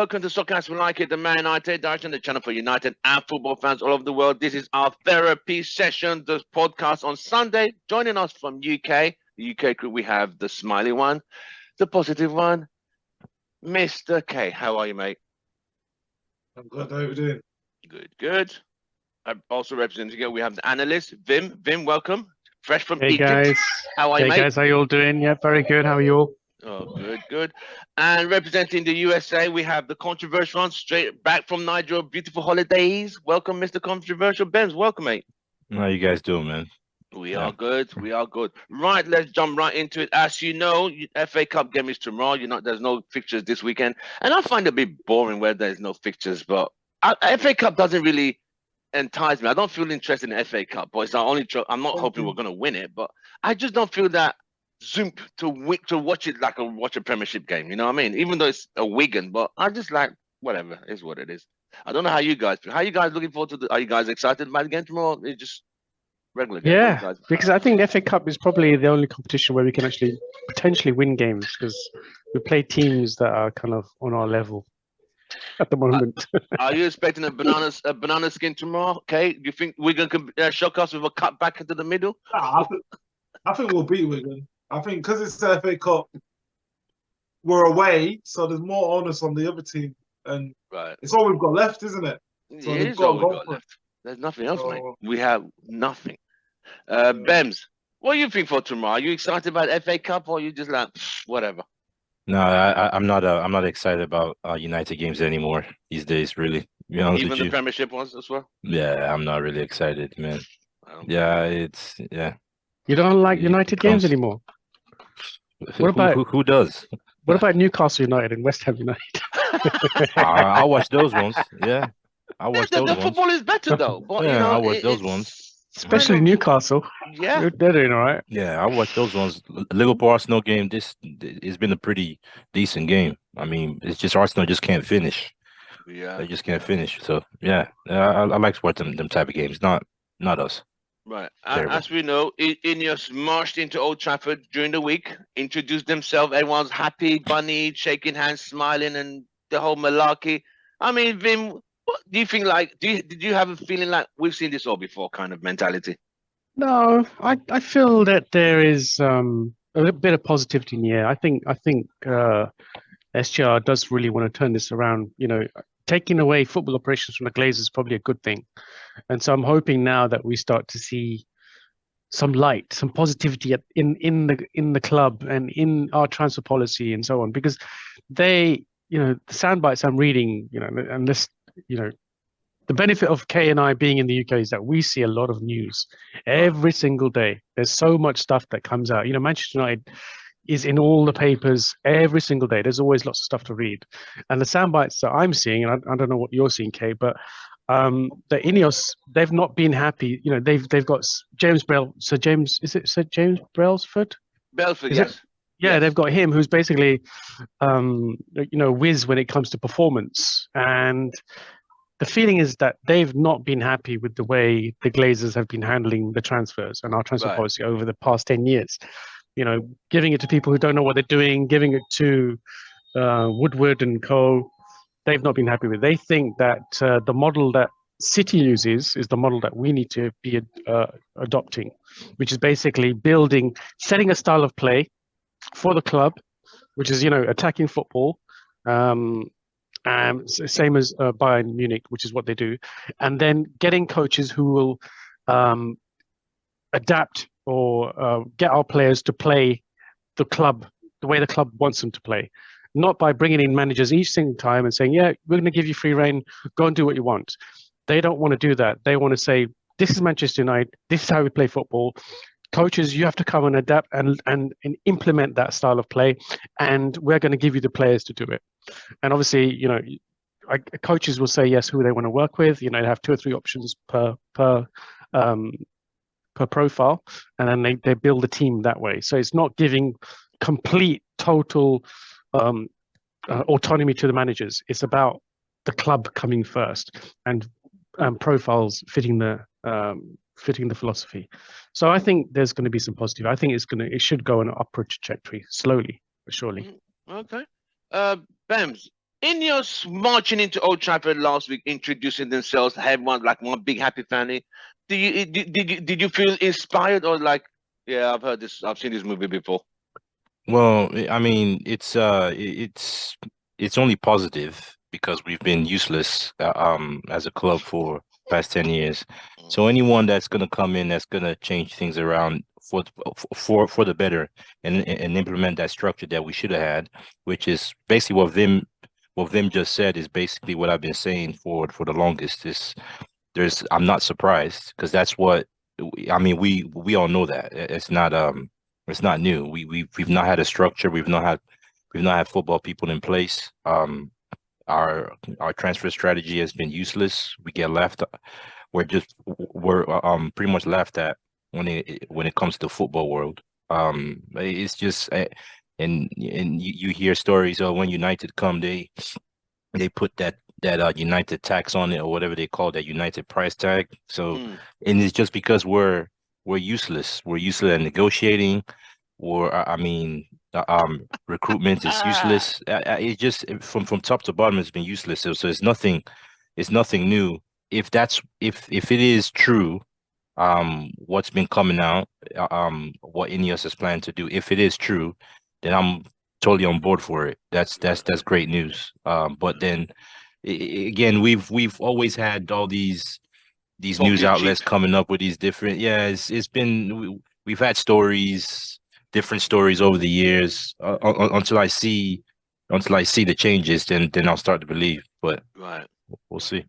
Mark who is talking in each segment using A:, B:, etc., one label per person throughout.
A: welcome to Soccer As We Like It, the Man United Direction, the channel for United and football fans all over the world. This is our therapy session, the podcast on Sunday. Joining us from UK, the UK crew, we have the smiley one, the positive one, Mr. K. How are you, mate?
B: I'm good. How are you doing?
A: Good, good. Also representing here, we have the analyst, Vim. Vim, welcome. Fresh from
C: Hey
A: Egypt.
C: guys.
A: How are you,
C: Hey
A: mate?
C: guys, how you all doing? Yeah, very good. How are you all?
A: Oh, good, good. And representing the USA, we have the controversial one, straight back from Nigeria, beautiful holidays. Welcome, Mr. Controversial. Benz, welcome, mate.
D: How you guys doing, man?
A: We are good. We are good. Right, let's jump right into it. As you know, FA Cup game is tomorrow. There's no fixtures this weekend. And I find it a bit boring where there's no fixtures, but FA Cup doesn't really entice me. I don't feel interested in FA Cup, but it's our only I'm not hoping we're going to win it, but I just don't feel that zoom to watch it like watch a Premiership game. You know what I mean? Even though it's a Wigan, but I just like whatever is what it is. I don't know how you guys feel. How are you guys looking forward to are you guys excited about the game tomorrow? It's just regular game.
C: Yeah, because I think the FA Cup is probably the only competition where we can actually potentially win games because we play teams that are kind of on our level at the moment.
A: Are you expecting a banana skin tomorrow? Okay, you think Wigan can shock us with a cut back into the middle?
B: I think we'll beat Wigan. I think because it's the FA Cup, we're away, so there's more onus on the other team, and it's all we've got left, isn't it? So
A: it is all we've got left. There's nothing else, mate. We have nothing. Bems, what do you think for tomorrow? Are you excited about FA Cup, or are you just like whatever?
D: No, I'm not. I'm not excited about United games anymore these days. Really, to be honest
A: Even
D: with
A: the
D: you.
A: Premiership ones as well.
D: Yeah, I'm not really excited, man. Yeah, it's
C: You don't like United games anymore? What about
D: who does?
C: What about Newcastle United and West Ham United?
D: I'll watch those ones. Yeah, I'll watch those
A: the
D: ones.
A: football is better though. But,
D: yeah, I'll watch those ones.
C: Especially Newcastle.
A: Yeah,
C: they're doing all right.
D: Yeah, I'll watch those ones. Liverpool Arsenal game. It's been a pretty decent game. I mean, it's just Arsenal just can't finish.
A: Yeah,
D: they just can't finish. So yeah, I like watching them type of games. Not us.
A: Right. As we know, INEOS marched into Old Trafford during the week, introduced themselves. Everyone's happy, bunny, shaking hands, smiling, and the whole malarkey. I mean, Vim, what do you think? Like, did you have a feeling like we've seen this all before, kind of mentality?
C: No, I feel that there is a little bit of positivity in the air. I think SGR does really want to turn this around. You know, taking away football operations from the Glazers is probably a good thing. And so I'm hoping now that we start to see some light, some positivity in the club and in our transfer policy and so on, because they, the sound bites I'm reading, and this, the benefit of Kay and I being in the UK is that we see a lot of news every single day. There's so much stuff that comes out. Manchester United is in all the papers every single day. There's always lots of stuff to read. And the sound bites that I'm seeing, and I don't know what you're seeing, Kay, but the INEOS, they've not been happy. They've got James Brel. Sir James Brailsford?
A: Belford, yes.
C: Yeah, they've got him, who's basically, whiz when it comes to performance. And the feeling is that they've not been happy with the way the Glazers have been handling the transfers and our transfer policy over the past 10 years. Giving it to people who don't know what they're doing, giving it to Woodward and co. They've not been happy with. They think that the model that City uses is the model that we need to be adopting, which is basically setting a style of play for the club, which is, attacking football, same as Bayern Munich, which is what they do, and then getting coaches who will adapt or get our players to play the club the way the club wants them to play. Not by bringing in managers each single time and saying, yeah, we're going to give you free reign, go and do what you want. They don't want to do that. They want to say, this is Manchester United, this is how we play football. Coaches, you have to come and adapt and implement that style of play, and we're going to give you the players to do it. And obviously, coaches will say yes, who they want to work with. They have 2 or 3 options per profile, and then they build a team that way. So it's not giving complete, total autonomy to the managers. It's about the club coming first and profiles fitting the philosophy. So I think there's going to be some positive. I think it should go on an upward trajectory, slowly but surely.
A: Okay. Bems, INEOS marching into Old Trafford last week, introducing themselves, everyone like one big happy family. Did you feel inspired or like, yeah, I've heard this, I've seen this movie before?
D: Well, I mean, it's only positive because we've been useless as a club for past 10 years. So anyone that's gonna come in that's gonna change things around for the better and implement that structure that we should have had, which is basically what Vim just said is basically what I've been saying for the longest. I'm not surprised because that's what I mean. We all know that it's not new. We've not had a structure. We've not had football people in place. Our transfer strategy has been useless. We get left. We're pretty much laughed at when it comes to the football world. It's just and you hear stories of when United come, they put that United tax on it or whatever they call that United price tag. So and it's just because we're useless. We're useless at negotiating. Or I mean, recruitment is useless. It just from top to bottom has been useless. So it's nothing new. If it is true, what's been coming out, what INEOS is planning to do, if it is true, then I'm totally on board for it. That's great news. But then again, we've always had all these news outlets coming up with these different. Yeah, it's been we've had different stories over the years until I see the changes, then I'll start to believe. But we'll see.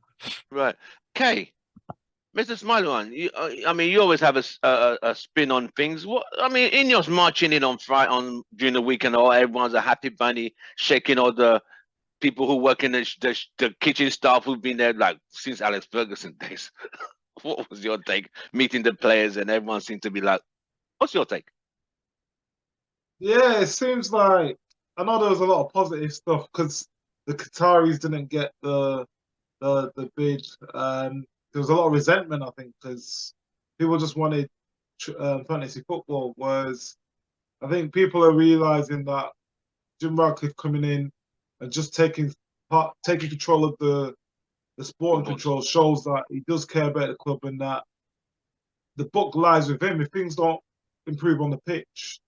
A: Right, Kay. Mr. Smiley, I mean, you always have a spin on things. What I mean, INEOS marching in on Friday during the weekend, all everyone's a happy bunny, shaking all the people who work in the kitchen staff who've been there like since Alex Ferguson days. What was your take? Meeting the players and everyone seemed to be like, "What's your take?"
B: Yeah, it seems like I know there was a lot of positive stuff because the Qataris didn't get the bid. There was a lot of resentment, I think, because people just wanted fantasy football. Whereas I think people are realizing that Jim Ratcliffe coming in and just taking control of the sporting control shows that he does care about the club and that the buck lies with him. If things don't improve on the pitch,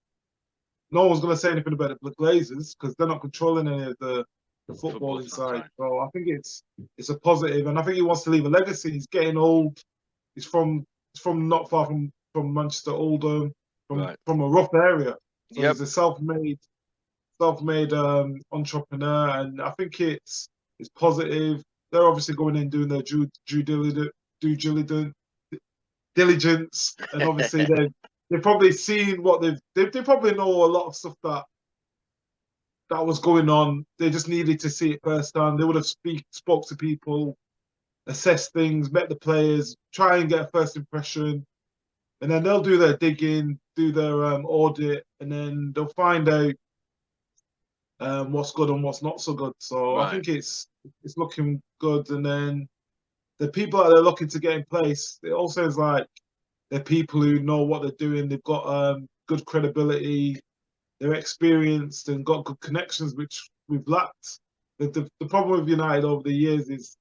B: no one's going to say anything about the Glazers because they're not controlling any of the football inside. So I think it's a positive, and I think he wants to leave a legacy. He's getting old. He's from not far from Manchester, Oldham, from a rough area. So he's a self-made entrepreneur, and I think it's positive. They're obviously going in doing their due diligence, and obviously they've probably seen what they probably know a lot of stuff that was going on. They just needed to see it firsthand. They would have spoke to people, assess things, met the players, try and get a first impression, and then they'll do their digging, do their audit, and then they'll find out what's good and what's not so good. So I think it's looking good. And then the people that they're looking to get in place, it all sounds like they're people who know what they're doing. They've got good credibility. They're experienced and got good connections, which we've lacked. The problem with United over the years is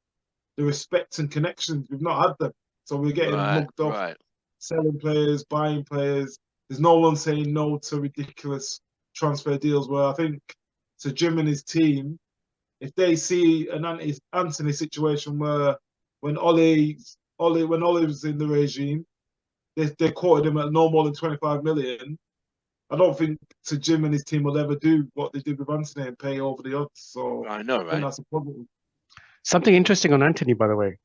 B: the respect and connections. We've not had them. So we're getting mugged off, selling players, buying players. There's no one saying no to ridiculous transfer deals where I think to Jim and his team, if they see an Anthony situation where when Oli was in the regime, they quoted him at no more than 25 million. I don't think to Jim and his team will ever do what they did with Anthony and pay over the odds. So
A: I know, right?
B: I think that's a problem.
C: Something interesting on Anthony, by the way.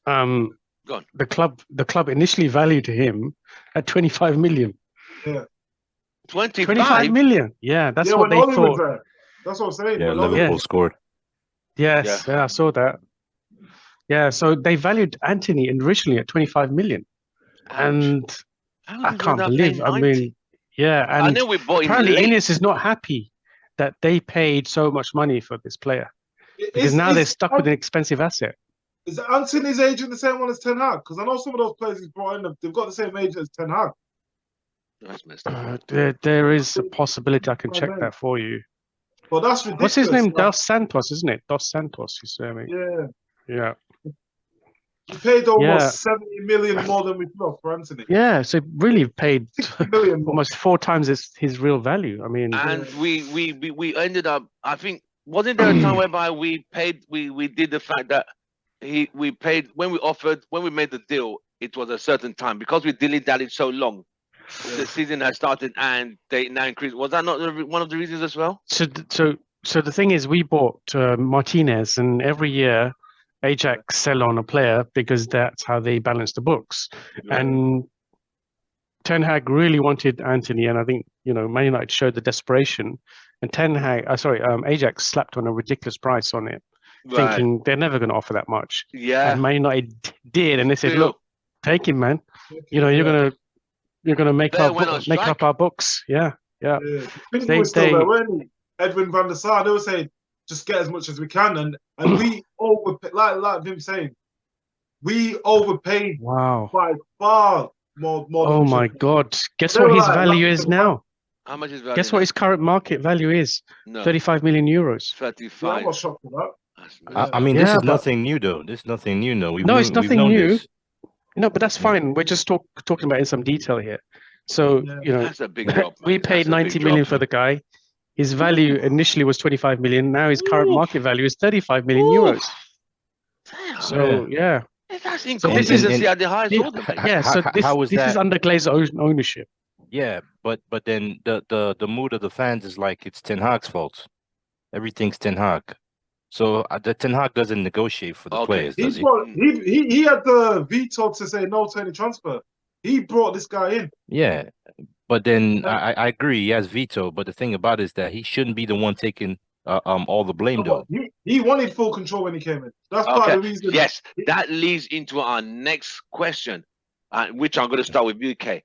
C: The club initially valued him at 25 million.
B: Yeah.
C: 25 million. Yeah, that's what they thought.
B: That's what I'm saying.
D: Yeah, Liverpool scored.
C: Yes, yeah, I saw that. Yeah, so they valued Anthony originally at 25 million. And I can't believe, I mean, yeah, and
A: I know we bought him
C: apparently
A: late.
C: INEOS is not happy that they paid so much money for this player. Because now they're stuck with an expensive asset.
B: Is Anthony's agent the same one as Ten Hag? Because I know some of those players he's brought in, they've got the same agent as Ten Hag.
A: That's messed up.
C: There is a possibility I can check that for you.
B: But that's ridiculous.
C: What's his name?
B: Like,
C: Dos Santos, isn't it? Dos Santos, his surname.
B: yeah.
C: Yeah.
B: He paid almost 70 million more than we put for Anthony.
C: Yeah, so really paid
B: 60 million more.
C: almost 4 times his real value. I mean,
A: And we ended up, I think, wasn't there a time whereby we did the fact that we paid when we made the deal, it was a certain time because we dilly-dallied so long. The season has started and they now increased. Was that not one of the reasons as well?
C: So the thing is, we bought Martinez, and every year Ajax sell on a player because that's how they balance the books.
B: Yeah.
C: And Ten Hag really wanted Anthony, and I think Man United showed the desperation. And Ajax slapped on a ridiculous price on it, thinking they're never going to offer that much.
A: Yeah.
C: And Man United did, and they said, "Look, take him, man. You're gonna make up our books." Yeah.
B: They still there, weren't he? Edwin van der Sar, they were saying, just get as much as we can, and we overpaid, like him saying, we overpaid by far more
C: oh my God! Guess what his value is now?
A: How much is value?
C: Guess what his current market value is?
A: No.
C: 35 million euros.
A: 35.
B: Yeah, I'm not shocked for that.
D: I mean, this is nothing new, though. This is nothing new, no.
C: It's nothing new. No, but that's fine. We're just talking about in some detail here. So
A: that's a big job.
C: We paid 90 million for the guy. His value initially was 25 million. Now his current market value is 35 million euros.
A: Damn.
C: So
A: that's inconsistency at the highest order.
C: So this is under Glazer ownership.
D: Yeah, but then the mood of the fans is like it's Ten Hag's fault. Everything's Ten Hag. So the Ten Hag doesn't negotiate for the players, does he?
B: He had the veto to say no to any transfer. He brought this guy in.
D: Yeah, but then I agree, he has veto. But the thing about it is that he shouldn't be the one taking all the blame, though.
B: He wanted full control when he came in. That's part of the reason.
A: Yes, that leads into our next question, which I'm going to start with you, Kay.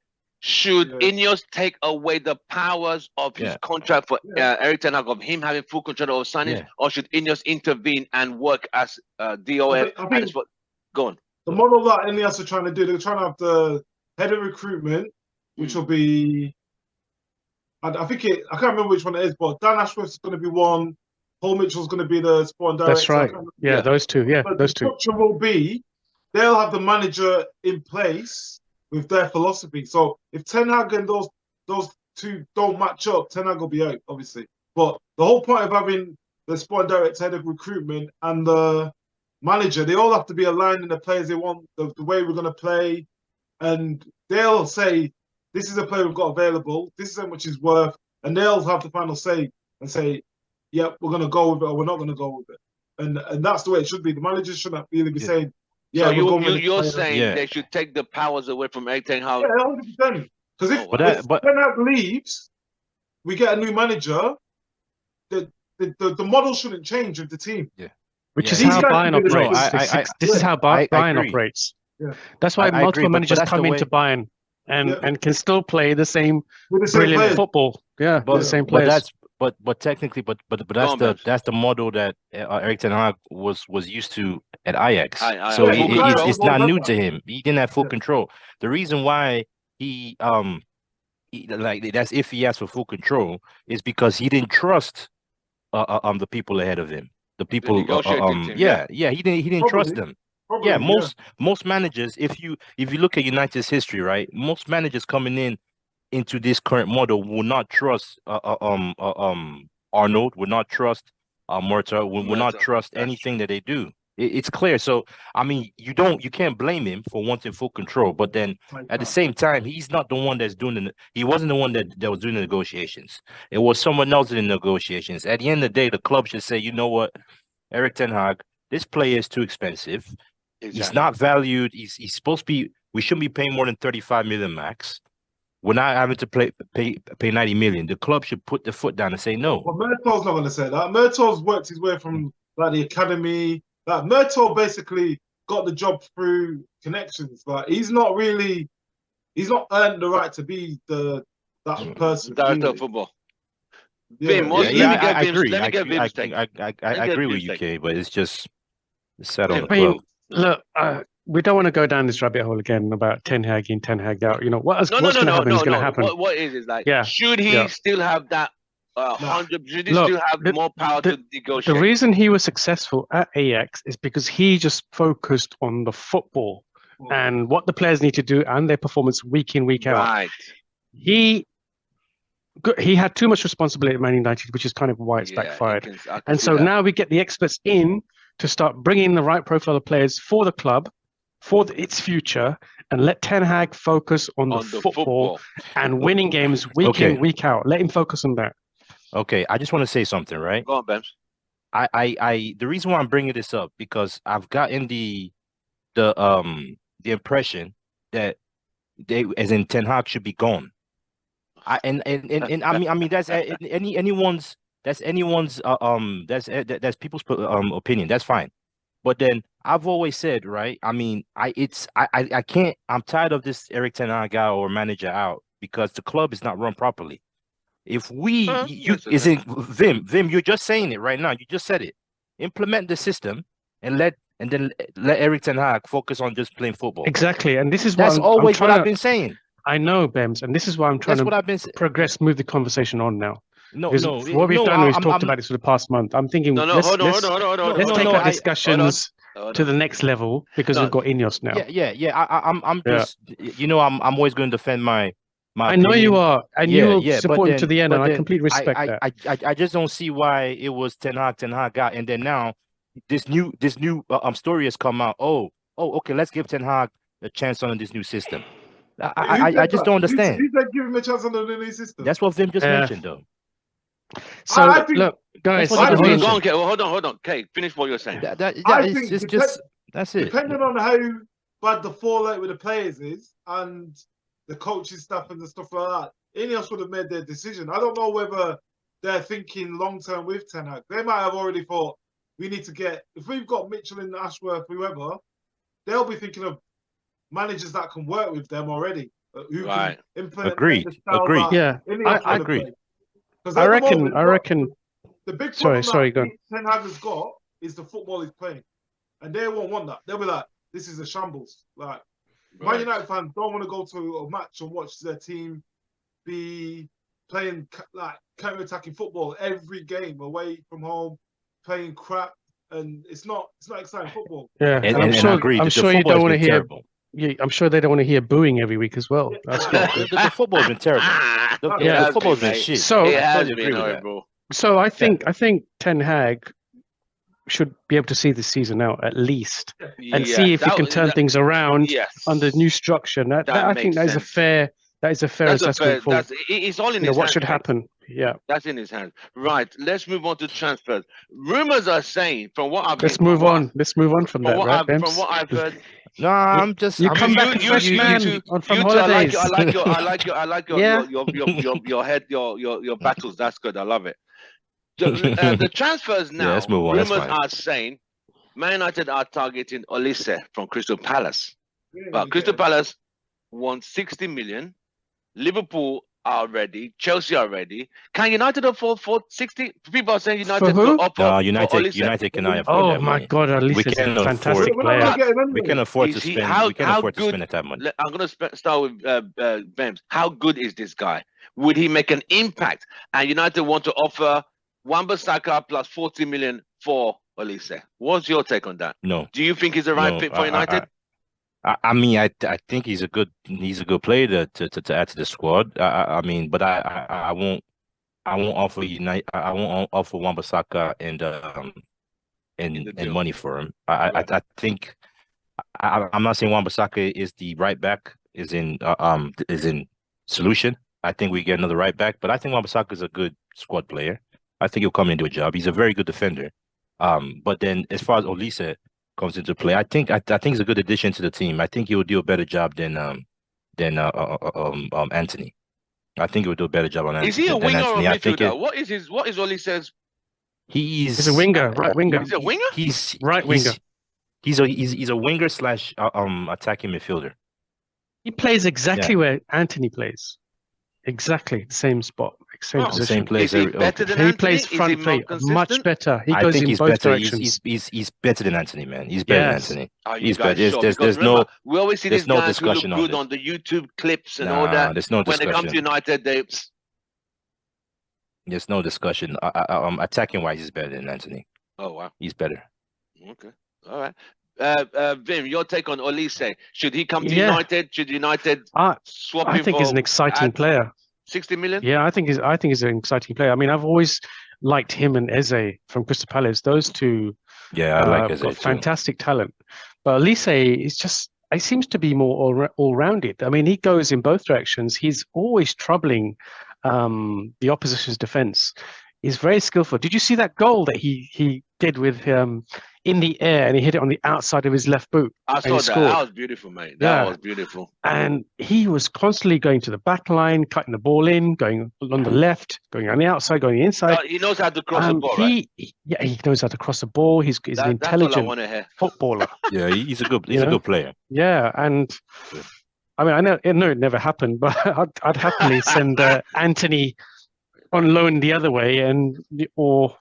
A: Should INEOS take away the powers of his contract for Erik ten Hag, of him having full control of signings, or should INEOS intervene and work as DOF? Go on.
B: The model that INEOS are trying to do, they're trying to have the head of recruitment, which will be, I can't remember which one it is, but Dan Ashworth's going to be one, Paul Mitchell's going to be the sporting director.
C: That's right. Yeah, those two. Yeah,
B: but
C: those
B: the
C: two.
B: structure will be, they'll have the manager in place with their philosophy. So if Ten Hag and those two don't match up, Ten Hag will be out, obviously. But the whole point of having the sporting director, head of recruitment, and the manager, they all have to be aligned in the players they want, the way we're going to play. And they'll say, this is a player we've got available, this is how much he's worth, and they'll have the final say and say, yeah, we're going to go with it or we're not going to go with it. And that's the way it should be. The manager shouldn't really be saying,
A: so you're saying they should take the powers away from Erik ten Hag?
B: Yeah, 100%. Because if Ten Hag leaves, we get a new manager, the model shouldn't change of the team.
D: Yeah.
C: Which is how Bayern operates. This is how Bayern operates. Yeah. That's why multiple managers come into Bayern and can still play the same brilliant football. Yeah, the same players.
D: But technically, that's the model that Erik ten Hag was used to at Ajax. So it's not new to him. He didn't have full control. The reason why that's if he asked for full control is because he didn't trust the people ahead of him. The people he didn't trust them. Probably, most managers, if you look at United's history, right, most managers coming into this current model will not trust Arnold, will not trust Murta, will not trust anything that they do. It's clear. So I mean, you can't blame him for wanting full control, but then at the same time, he's not the one that's doing he wasn't the one that was doing the negotiations. It was someone else in the negotiations. At the end of the day, the club should say, you know what, Erik ten Hag, this player is too expensive. Exactly. He's not valued. He's supposed to be. We shouldn't be paying more than 35 million max. We're not having to pay 90 million. The club should put the foot down and say no.
B: Well, Murtaugh's not going to say that. Murtaugh's worked his way from the academy. Murtaugh basically got the job through connections. He's not earned the right to be that person.
A: Director of football.
D: I agree with you, Kay, but it's just set on the club.
C: Look, we don't want to go down this rabbit hole again about Ten Hag in, Ten Hag out. What's going to happen is going to happen.
A: What is it like? Should he still have that 100. Should he
C: Look,
A: still have more power to negotiate?
C: The reason he was successful at Ajax is because he just focused on the football and what the players need to do and their performance week in, week out.
A: Right.
C: He had too much responsibility at Man United, which is kind of why it's backfired. And so now we get the experts in to start bringing the right profile of players for the club, for its future, and let Ten Hag focus on the football and winning games week in, week out. Let him focus on that.
D: Okay, I just want to say something, right?
A: Go on, Bems.
D: The reason why I'm bringing this up because I've gotten the impression that as in Ten Hag should be gone. And I mean that's anyone's that's people's opinion. That's fine. But then I've always said, right? I mean, I can't. I'm tired of this Erik Ten Hag guy or manager out because the club is not run properly. If Vim, you're just saying it right now. You just said it. Implement the system and then let Erik Ten Hag focus on just playing football.
C: Exactly, and this is what
D: I've been saying.
C: I know, Bems, and this is why I'm trying to move the conversation on now. What we've done is talked about this for the past month. I'm thinking, let's take our discussions to the next level because we've got INEOS now.
D: I'm just, I'm always going to defend my
C: I know you are, and you will support him to the end, and I completely respect that.
D: I just don't see why it was Ten Hag guy, and then now this new story has come out. Okay, let's give Ten Hag a chance on this new system. I just don't understand.
B: Who said give him a chance on the new system?
D: That's what Vim just mentioned, though.
C: So look, guys,
A: hold on. Okay, finish what you're saying.
D: That's it.
B: Depending on how bad the fallout with the players is and the coaching staff and the stuff like that, INEOS would have made their decision. I don't know whether they're thinking long term with Ten Hag. They might have already thought we need to get, if we've got Mitchell and Ashworth, whoever, they'll be thinking of managers that can work with them already, who can implement.
D: Agreed.
C: Yeah, I agree. I reckon.
B: The big problem
C: go on.
B: Ten Hag has got is the football he's playing, and they won't want that. They'll be like, "This is a shambles." Like, Man United fans don't want to go to a match and watch their team be playing like counter-attacking football every game away from home, playing crap, and it's not exciting football.
C: Yeah, and I'm sure you don't want to hear. Yeah, I'm sure they don't want to hear booing every week as well. That's
D: the football's been terrible. The football's been shit.
C: So I think Ten Hag should be able to see the season out at least and see if he can turn things around under new structure. I think that is a fair assessment for
A: it's all in his
C: what
A: hands,
C: should happen. Yeah,
A: that's in his hands. Right, let's move on to transfers. Rumors are saying, from what I've
C: let's move on from that. Right,
A: from what I've heard.
D: No, I'm just.
C: You come back fresh man from holidays.
A: I like your head, your battles. That's good. I love it. The transfers now.
D: Let's move on.
A: Rumors are saying Man United are targeting OLISEH from Crystal Palace, but Crystal Palace won 60 million. Liverpool are ready. Chelsea are ready. Can United afford 60? People are saying United will offer.
D: No, United cannot afford that money.
C: God, OLISEH is a fantastic player.
D: We can afford to spend. We can afford to spend at that money.
A: I'm going to start with Bems. How good is this guy? Would he make an impact? And United want to offer Wan-Bissaka plus 40 million for OLISEH. What's your take on that?
D: No.
A: Do you think he's the right fit for United?
D: I mean, I think he's a good player to add to the squad. I mean, but I won't offer Wan-Bissaka and money for him. I think I'm not saying Wan-Bissaka is the right back is in solution. I think we get another right back, but I think Wan-Bissaka is a good squad player. I think he'll come into a job. He's a very good defender. But then as far as OLISEH comes into play, I think he's a good addition to the team. I think he will do a better job than Anthony. I think he will do a better job on Anthony.
A: Is he a winger or a midfielder? What is OLISEH's?
D: He's
C: a winger, right winger.
A: He's a winger.
C: He's right winger.
D: He's a winger / attacking midfielder.
C: He plays exactly where Anthony plays. Exactly the same spot, same position.
D: Same place.
A: Is he better than Anthony?
C: He plays front play, much better. He goes in both directions.
D: He's better than Anthony, man. He's better than Anthony.
A: He's
D: better.
A: Sure?
D: There's no.
A: We always see these
D: no
A: guys who look
D: discussion
A: good on the YouTube clips and all that.
D: There's no
A: when
D: discussion.
A: they come to United, they.
D: There's no discussion. Attacking wise, he's better than Anthony.
A: Oh wow,
D: he's better.
A: Okay, all right. Vim, your take on Olise? Should he come to United? Should United swap him?
C: I think he's an exciting player.
A: 60 million?
C: Yeah, I think he's an exciting player. I mean, I've always liked him and Eze from Crystal Palace. Those two,
D: I like Eze
C: got
D: too.
C: fantastic talent. But Olise is just, he seems to be more all-rounded. I mean, he goes in both directions. He's always troubling the opposition's defense. He's very skillful. Did you see that goal that he did with in the air, and he hit it on the outside of his left boot?
A: I saw that.
C: Scored.
A: That was beautiful, mate. That was beautiful.
C: And he was constantly going to the back line, cutting the ball in, going on the left, going on the outside, going inside.
A: He knows how to cross the ball, right?
C: He knows how to cross the ball. He's an intelligent footballer.
D: Yeah, he's a good player.
C: Yeah, and I mean, I know it never happened, but I'd happily send Anthony on loan the other way, or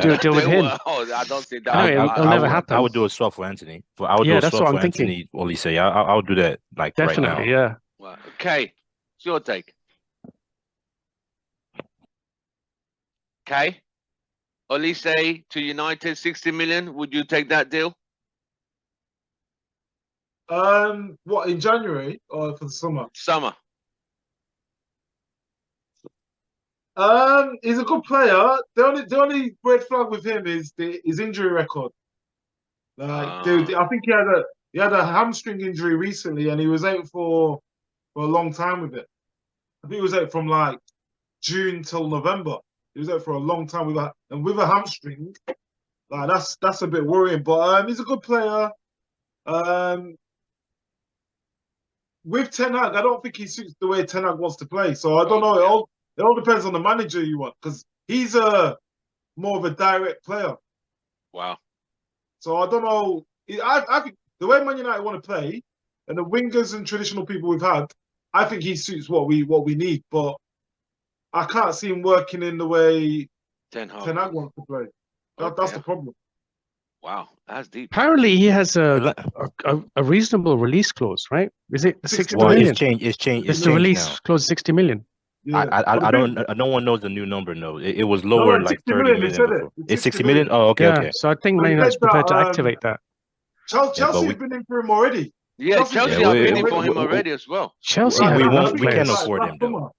C: do a deal with him.
A: I don't see that.
C: No, it'll never happen.
D: I would do a swap for Anthony. That's what I'm thinking. Olise, I'll do that
C: Definitely,
D: right now.
C: Yeah.
A: Well, okay, it's your take. Okay, Olise to United, 60 million. Would you take that deal?
B: What, in January or for the summer?
A: Summer.
B: He's a good player. The only red flag with him is his injury record. Dude, I think he had a hamstring injury recently, and he was out for a long time with it. I think he was out from like June till November. He was out for a long time with that, and with a hamstring, like that's a bit worrying. But he's a good player. With Ten Hag, I don't think he suits the way Ten Hag wants to play. So I don't know. It all depends on the manager you want, because he's more of a direct player.
A: Wow.
B: So I don't know. I think the way Man United want to play, and the wingers and traditional people we've had, I think he suits what we need. But I can't see him working in the way Ten Hag wants to play. That's the problem.
A: Wow, that's deep.
C: Apparently, he has a reasonable release clause, right? Is it 60 million?
D: It's changed.
C: It's the release clause, 60 million.
B: Yeah.
D: No one knows the new number. No, it was lower, like 30 million. Before. It's 60 million. Oh, okay, okay.
C: So I think Man United's prepared to activate that.
B: Chelsea's been in for him already.
A: Yeah, Chelsea are bidding for him already as well.
C: Chelsea,
D: we can't afford him though.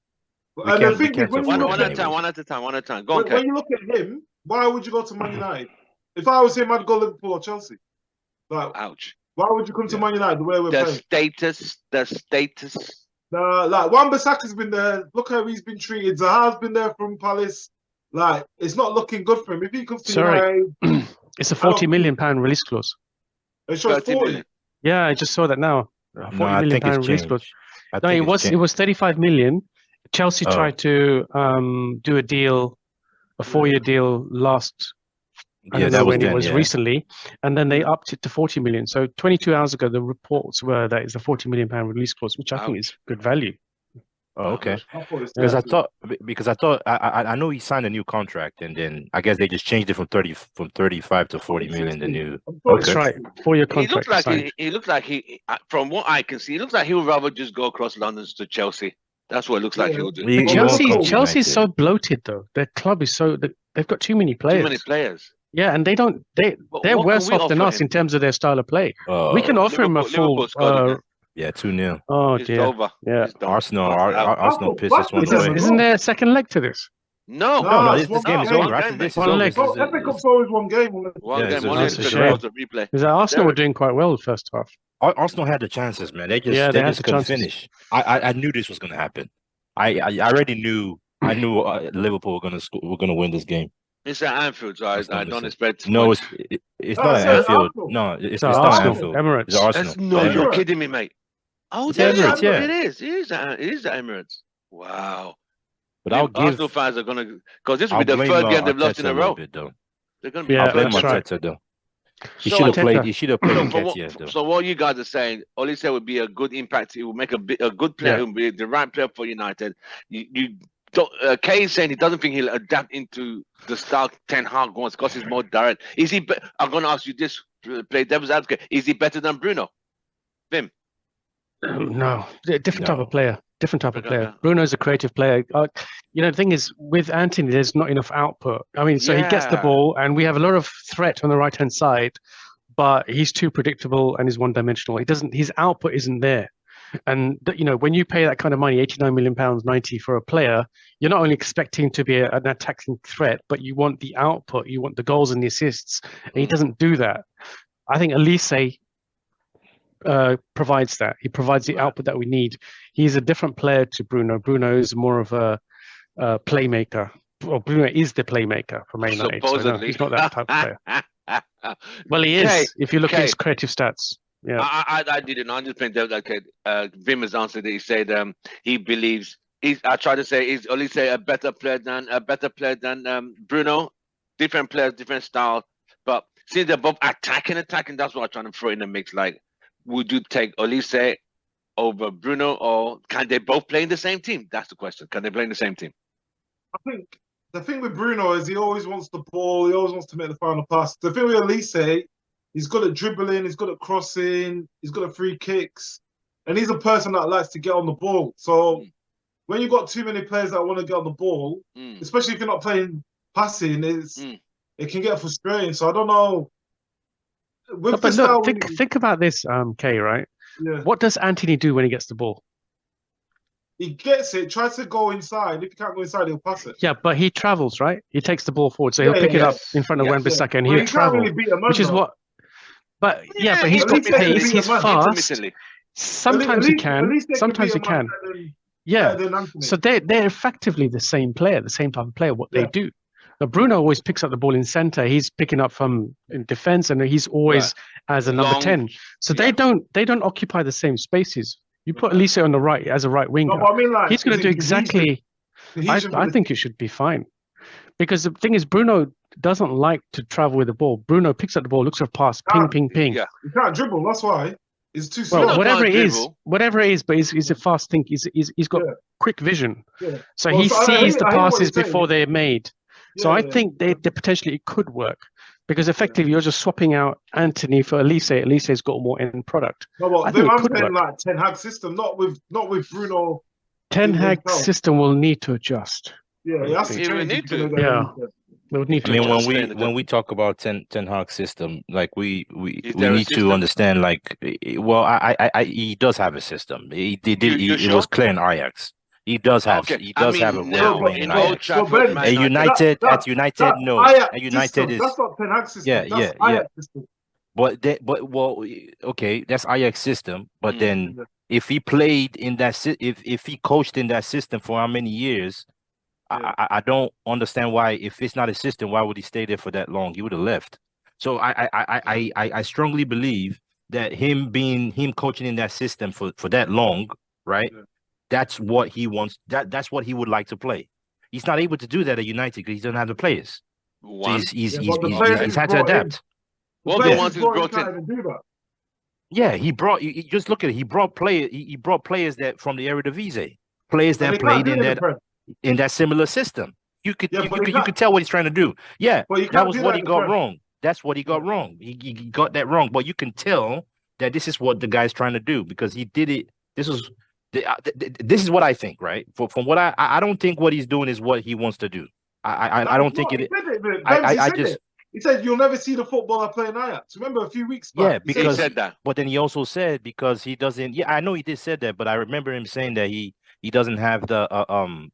B: And the thing is,
A: one at a time. Go on,
B: when you look at him, why would you go to Man United? If I was him, I'd go Liverpool or Chelsea. Like,
A: ouch.
B: Why would you come to Man United the way we're playing?
A: The status.
B: Like Wan-Bissaka's been there. Look how he's been treated. Zaha's been there from Palace. Like, it's not looking good for him. If he comes to United,
C: it's a 40 million pound release clause.
B: It shows 40.
C: Yeah, I just saw that now. 40 million pound release clause. No, it was 35 million. Chelsea tried to do a deal, a 4-year deal last. I don't know when it was recently, and then they upped it to 40 million. So 22 hours ago, the reports were that it's a 40 million pound release clause, which I think is good value.
D: Oh, okay. Because I thought I know he signed a new contract, and then I guess they just changed it from 35 to 40 million. The new.
C: That's right. 4-year contract.
A: He looks like he, from what I can see, he looks like he would rather just go across London to Chelsea. That's what it looks like he would do.
C: Chelsea's so bloated though. Their club is so they've got too many players. Yeah, and they're worse off than us in terms of their style of play. We can offer him a full.
D: 2-0.
C: Oh
A: it's
C: dear.
A: Over.
C: Yeah.
D: Arsenal pissed this one away.
C: Isn't there a second leg to this?
A: No.
D: This game is over. After this,
C: one leg.
B: Epic Cup always one game.
A: One game.
C: The replay. Because Arsenal were doing quite well the first half.
D: Arsenal had the chances, man. They just couldn't finish. I knew this was going to happen. I already knew. I knew Liverpool were going to win this game.
A: It's at Anfield, so I don't expect.
D: No, it's not at Anfield. No, it's not Anfield.
C: Emirates.
D: It's Arsenal.
A: No, you're kidding me, mate. Oh,
D: it's Emirates. Yeah,
A: it is. It is the Emirates. Wow.
D: But I'll give
A: Arsenal fans are gonna, because this will be the third game they've lost in a row.
D: They're gonna be. I'll blame Arteta though. He should have played. He should have played Nketiah though.
A: So what you guys are saying, Olise would be a good impact. He will make a good player. He will be the right player for United. Kay is saying he doesn't think he'll adapt into the style Ten Hag wants because he's more direct. Is he? I'm going to ask you this: play devil's advocate. Is he better than Bruno? Vim?
C: No, different type of player. different type of
A: Okay,
C: player.
A: okay.
C: Bruno's a creative player. The thing is, with Anthony, there's not enough output. I mean, so he gets the
A: Yeah.
C: ball, and we have a lot of threat on the right-hand side, but he's too predictable and he's one-dimensional. His output isn't there. And when you pay that kind of money, £89 million, 90 for a player, you're not only expecting to be an attacking threat, but you want the output, you want the goals and the assists, and he doesn't do that. I think Olise provides that. He provides the output that we need. He's a different player to Bruno. Bruno is more of a playmaker. Well, Bruno is the playmaker for Man United. So no, he's not that type of player. Well, he is. If you look at his creative stats. Yeah,
A: I didn't understand that. Okay, Vim has answered it. He said he believes. I tried to say, is Olise a better player than Bruno? Different players, different style. But since they're both attacking, that's what I'm trying to throw in the mix. Like, would you take Olise over Bruno, or can they both play in the same team? That's the question. Can they play in the same team?
B: I think the thing with Bruno is he always wants the ball. He always wants to make the final pass. The thing with Olise, he's good at dribbling. He's good at crossing. He's good at free kicks. And he's a person that likes to get on the ball. So when you've got too many players that want to get on the ball, especially if you're not playing passing, it can get frustrating. So I don't know.
C: But look, think about this, Kay, right?
B: Yeah.
C: What does Anthony do when he gets the ball?
B: He gets it, tries to go inside. If he can't go inside, he'll pass it.
C: Yeah, but he travels, right? He takes the ball forward, so he'll pick it up in front of Wan-Bissaka, and he'll travel,
B: really beat a man,
C: which is what. But but he's got pace. He's fast. Sometimes he can. Sometimes he can. Yeah. So they're effectively the same player, the same type of player. What they do. Now, Bruno always picks up the ball in center. He's picking up from in defense, and he's always as a number 10. So they don't occupy the same spaces. You put Olise on the right as a right winger.
B: No, I mean, like,
C: he's going to do exactly. I think it should be fine, because the thing is, Bruno doesn't like to travel with the ball. Bruno picks up the ball, looks for a pass, ping.
A: Yeah,
B: he can't dribble. That's why he's too slow.
C: Well, whatever it is, but he's a fast think. He's got quick vision, so he sees the passes before they're made. So I think they potentially it could work, because effectively you're just swapping out Anthony for Olise. Olise's got more end product.
B: No, but I'm saying like Ten Hag system, not with Bruno.
C: Ten Hag system will need to adjust.
B: Yeah, he has to change.
C: They would need to.
D: I mean, when we talk about Ten Hag system, like we need to understand, like, well, he does have a system. It was clear in Ajax. He does have have a well-playing Ajax. At United, no. At United is
B: that's not Ten Hag system. That's Ajax system.
D: Well, okay, that's Ajax system. But then, if he played in that, if he coached in that system for how many years, I don't understand why. If it's not a system, why would he stay there for that long? He would have left. So I strongly believe that him coaching in that system for that long, right? Yeah. That's what he wants. That's what he would like to play. He's not able to do that at United because he doesn't have the players. So he's had to adapt.
A: Well, the ones he's brought in.
D: Yeah, he brought. You just look at it. He brought players that from the Eredivisie, players that played in that similar system. You could tell what he's trying to do. Yeah, that was what he got wrong. That's what he got wrong. He got that wrong. But you can tell that this is what the guy's trying to do, because he did it. This is what I think, right? From what I don't think what he's doing is what he wants to do. I don't think it.
B: He said you'll never see the footballer playing Ajax. Remember a few weeks back?
D: Yeah, because
A: he said that.
D: But then he also said because he doesn't. Yeah, I know he did said that, but I remember him saying that he doesn't have the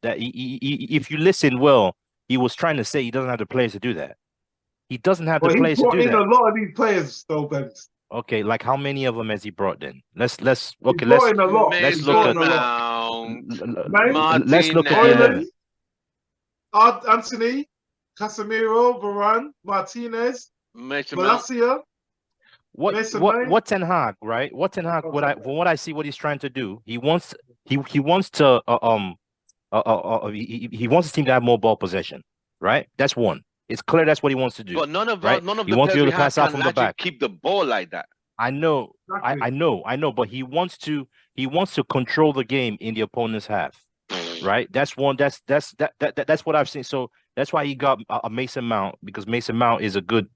D: that if you listen well, he was trying to say he doesn't have the players to do that. He doesn't have the players to do that.
B: A lot of these players, though, Ben.
D: Okay, like how many of them has he brought then? Let's look at
B: Anthony, Casemiro, Varane, Martinez, Malacia.
D: What Ten Hag, right? What Ten Hag? From what I see, what he's trying to do, he wants to he wants his team to have more ball possession, right? That's one. It's clear that's what he wants to do.
A: But none of
D: the
A: players we have can actually keep the ball like that.
D: I know, exactly. I know, but he wants to control the game in the opponent's half, right? That's one. That's what I've seen. So that's why he got a Mason Mount, because Mason Mount is a good.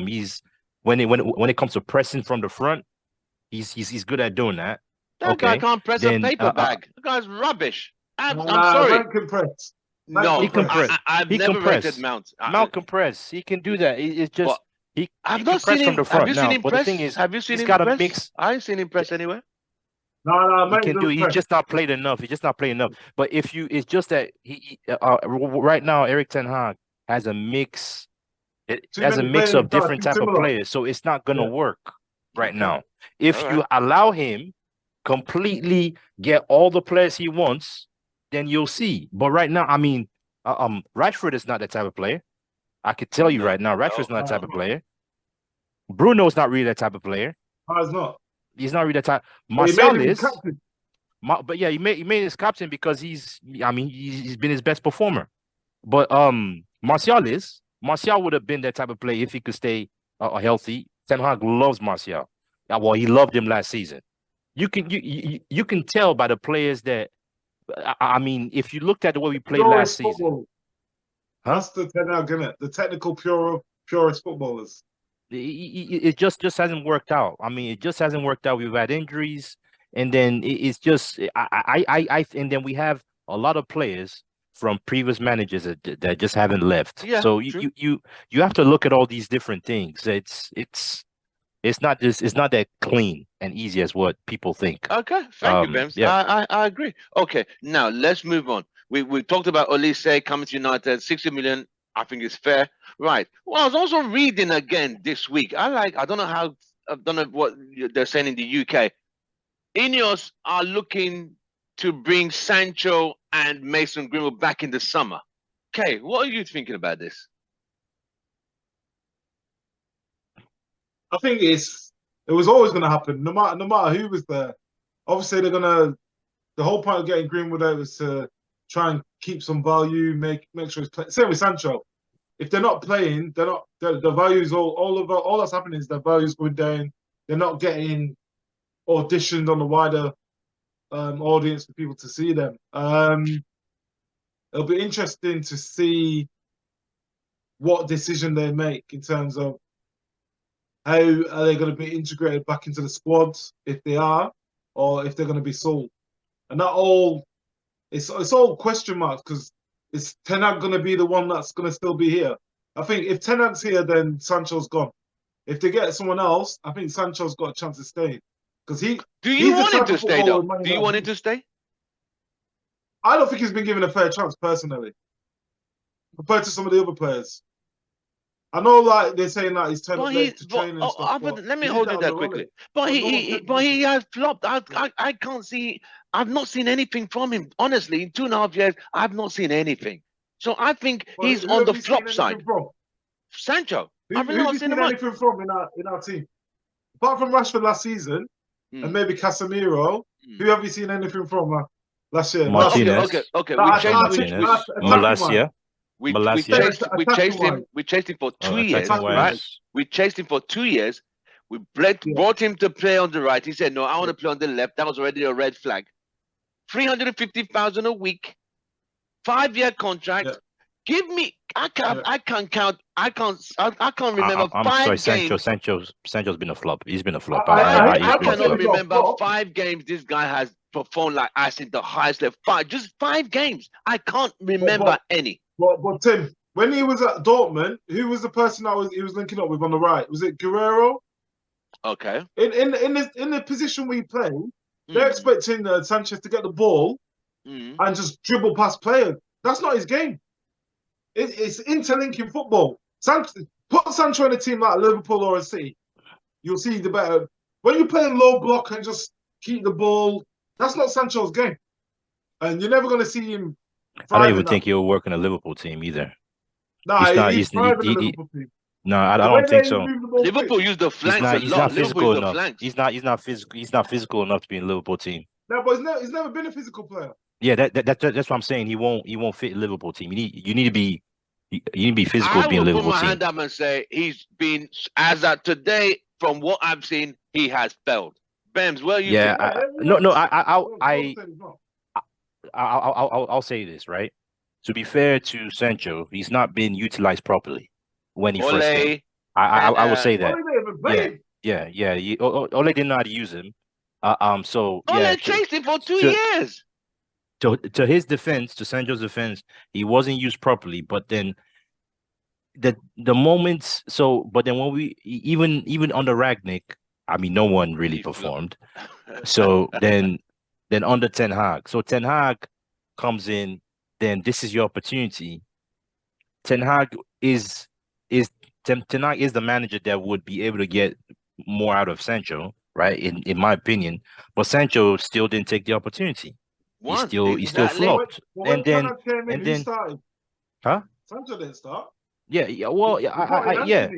D: He's when it comes to pressing from the front, he's good at doing that.
A: That guy
D: Okay.
A: can't press a
D: Then
A: paper bag. That guy's rubbish. I'm
B: Nah,
A: sorry.
B: Mount can press.
A: No,
D: he can press.
A: I've
D: He can
A: never rated
D: press.
A: Mount.
D: Mount can press. He can do that. It's
A: But
D: just he
A: I've
D: can
A: not
D: press
A: seen
D: from
A: him.
D: the
A: Have
D: front
A: you seen
D: now.
A: him
D: But the
A: press?
D: thing is,
A: Have you seen
D: he's
A: him
D: got a
A: press?
D: mix.
A: I ain't seen him press anywhere.
B: No,
D: He
B: Mount
D: can do.
B: doesn't
D: He's
B: press.
D: just not played enough. He's just not playing enough. But if you, it's just that right now, Eric Ten Hag has a mix. It
B: Too
D: has a
B: many
D: mix
B: players
D: of
B: that are
D: different
B: too
D: type of
B: similar.
D: players, so it's not gonna
B: Yeah.
D: work right
A: Okay.
D: now. If
A: All
D: you
A: right.
D: allow him completely get all the players he wants, then you'll see. But right now, I mean, Rashford is not that type of player. I could tell you
A: No,
D: right now,
A: no,
D: Rashford's not that type of
B: no.
D: player. Bruno's not really that type of player.
B: No, it's not.
D: He's not really that type.
B: But he made
D: Martial
B: him
D: is.
B: captain.
D: But yeah, he made his captain because he's been his best performer. But Martial would have been that type of player if he could stay healthy. Ten Hag loves Martial. Well, he loved him last season. You can tell by the players that I mean, if you looked at the way we played last season,
B: Football. That's the Ten Hag, innit? The technical purest footballers.
D: it just hasn't worked out. I mean, it just hasn't worked out. We've had injuries, and then it's just and then we have a lot of players from previous managers that just haven't left.
A: Yeah,
D: So
A: true.
D: you have to look at all these different things. It's not that clean and easy as what people think.
A: Okay, thank you, Bems.
D: Yeah.
A: I agree. Okay, now let's move on. We talked about Olise coming to United, 60 million. I think it's fair. Right. Well, I was also reading again this week. I don't know what they're saying in the UK. INEOS are looking to bring Sancho and Mason Greenwood back in the summer. Okay, what are you thinking about this?
B: I think it was always going to happen, no matter who was there. Obviously, the whole point of getting Greenwood out was to try and keep some value, make sure he's playing. Same with Sancho. If they're not playing, the values all that's happening is their values going down. They're not getting auditioned on the wider audience for people to see them. It'll be interesting to see what decision they make in terms of how are they going to be integrated back into the squads, if they are, or if they're going to be sold. And that all, it's all question marks, because is Ten Hag going to be the one that's going to still be here? I think if Ten Hag's here, then Sancho's gone. If they get someone else, I think Sancho's got a chance of staying. Because
A: do you want him to stay though? Do you want him to stay?
B: I don't think he's been given a fair chance personally, compared to some of the other players. I know, like they're saying that he's turned up late to train and stuff.
A: Let me hold you there quickly. But he has flopped. I can't see. I've not seen anything from him. Honestly, in 2.5 years, I've not seen anything. So I think he's on the flop side. Sancho.
B: Who have you seen anything from in our team? Apart from Rashford last season and maybe Casemiro, who have you seen anything from last year?
D: Martinez.
A: Okay.
D: Malacia.
A: We chased him for 2 years, right? We chased him for 2 years. We brought him to play on the right. He said, "No, I want to play on the left." That was already a red flag. 350,000 a week, 5-year contract.
B: Yeah.
A: Give me. I can't count. I can't remember
D: I'm
A: 5
D: sorry,
A: games.
D: Sancho's been a flop. He's been a flop.
A: I cannot remember 5 games this guy has performed like ice in the highest level. Just 5 games. I can't remember any.
B: But Tim, when he was at Dortmund, who was the person he was linking up with on the right? Was it Guerrero?
A: Okay.
B: In the position we play, they're expecting Sanchez to get the ball and just dribble past players. That's not his game. It's interlinking football. Put Sancho in a team like Liverpool or a City, you'll see the better. When you're playing low block and just keep the ball, that's not Sancho's game. And you're never going to see him.
D: I don't even think he'll work in a Liverpool team either.
B: No, he's thriving in a Liverpool team.
D: No, I don't think so.
A: Liverpool use the flanks a lot.
D: He's not physical enough.
A: He's
D: not physical enough to be in a Liverpool team.
B: No, but he's never been a physical player.
D: Yeah, that's what I'm saying. He won't fit a Liverpool team. You need to be physical to be in a Liverpool team.
A: I will put my hand up and say he's been, as of today, from what I've seen, he has failed. Bems, where are you?
D: I'll say this, right? To be fair to Sancho, he's not been utilized properly when he first came. I will say that. Yeah. Ole didn't know how to use him. So
A: Ole
D: yeah,
A: chased him for 2
D: to,
A: years.
D: to his defense, to Sancho's defense, he wasn't used properly. But then the moments, but then when we even under Ragnick, I mean, no one really performed. So then under Ten Hag, so Ten Hag comes in, then this is your opportunity. Ten Hag is Ten Hag is the manager that would be able to get more out of Sancho, right? In my opinion, but Sancho still didn't take the opportunity. He still flopped.
B: When Cannel came in,
D: and
B: who
D: then
B: started?
D: huh?
B: Sancho didn't start.
D: Yeah. Well, yeah.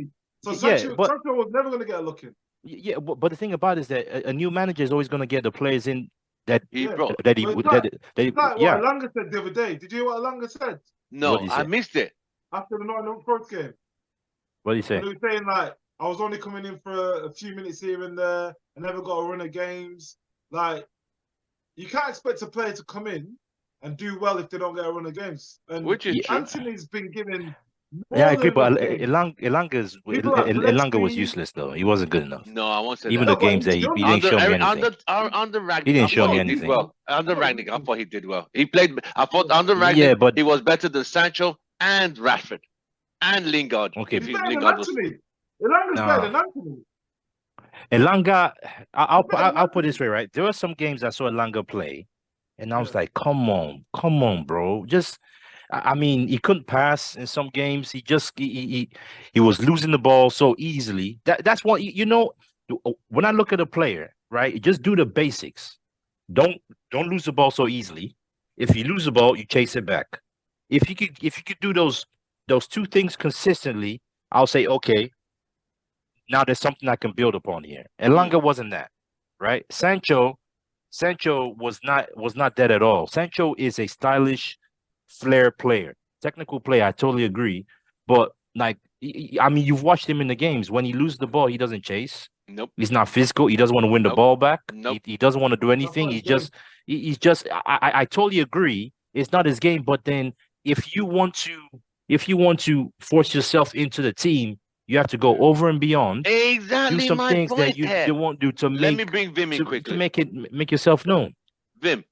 B: So
D: Yeah,
B: Sancho
D: but
B: was never going to get a look in.
D: yeah, but the thing about it is that a new manager is always going to get the players in that
A: he brought.
B: It's like
D: yeah.
B: what Alanga said the other day. Did you hear what Alanga said?
A: No, I missed it.
B: After the Nottingham Forest game.
D: What did he say?
B: He was saying like, I was only coming in for a few minutes here and there. I never got a run of games. Like, you can't expect a player to come in and do well if they don't get a run of games. And
A: Which is true.
B: Anthony's been given
D: Yeah, I agree, but Elanga was useless though. He wasn't good enough.
A: No, I won't say
D: Even
A: that.
D: the games that he didn't show me anything.
A: Under Ragnick,
D: He didn't show me
A: he
D: anything.
A: did well. Under Ragnick, I thought he did well. He played. I thought under Ragnick,
D: but
A: he was better than Sancho and Rashford and Lingard.
D: Okay,
B: he's better than Anthony. Elanga's better than Anthony.
D: Elanga, I'll put it this way, right? There were some games I saw Elanga play, and I was like, come on, bro. Just, I mean, he couldn't pass in some games. He was losing the ball so easily. That's what when I look at a player, right? Just do the basics. Don't lose the ball so easily. If you lose the ball, you chase it back. If you could do those two things consistently, I'll say, okay, now there's something I can build upon here. Elanga wasn't that, right? Sancho was not that at all. Sancho is a stylish flair player, technical player. I totally agree. But like, I mean, you've watched him in the games. When he loses the ball, he doesn't chase.
A: Nope.
D: He's not physical. He doesn't want to win the ball back.
A: Nope.
D: He doesn't want to do anything. He's just. I totally agree. It's not his game. But then, if you want to force yourself into the team, you have to go over and beyond.
A: Exactly.
D: Do some things that you won't do to make.
A: Let me bring Vim in quickly.
D: To make yourself known.
A: Vim,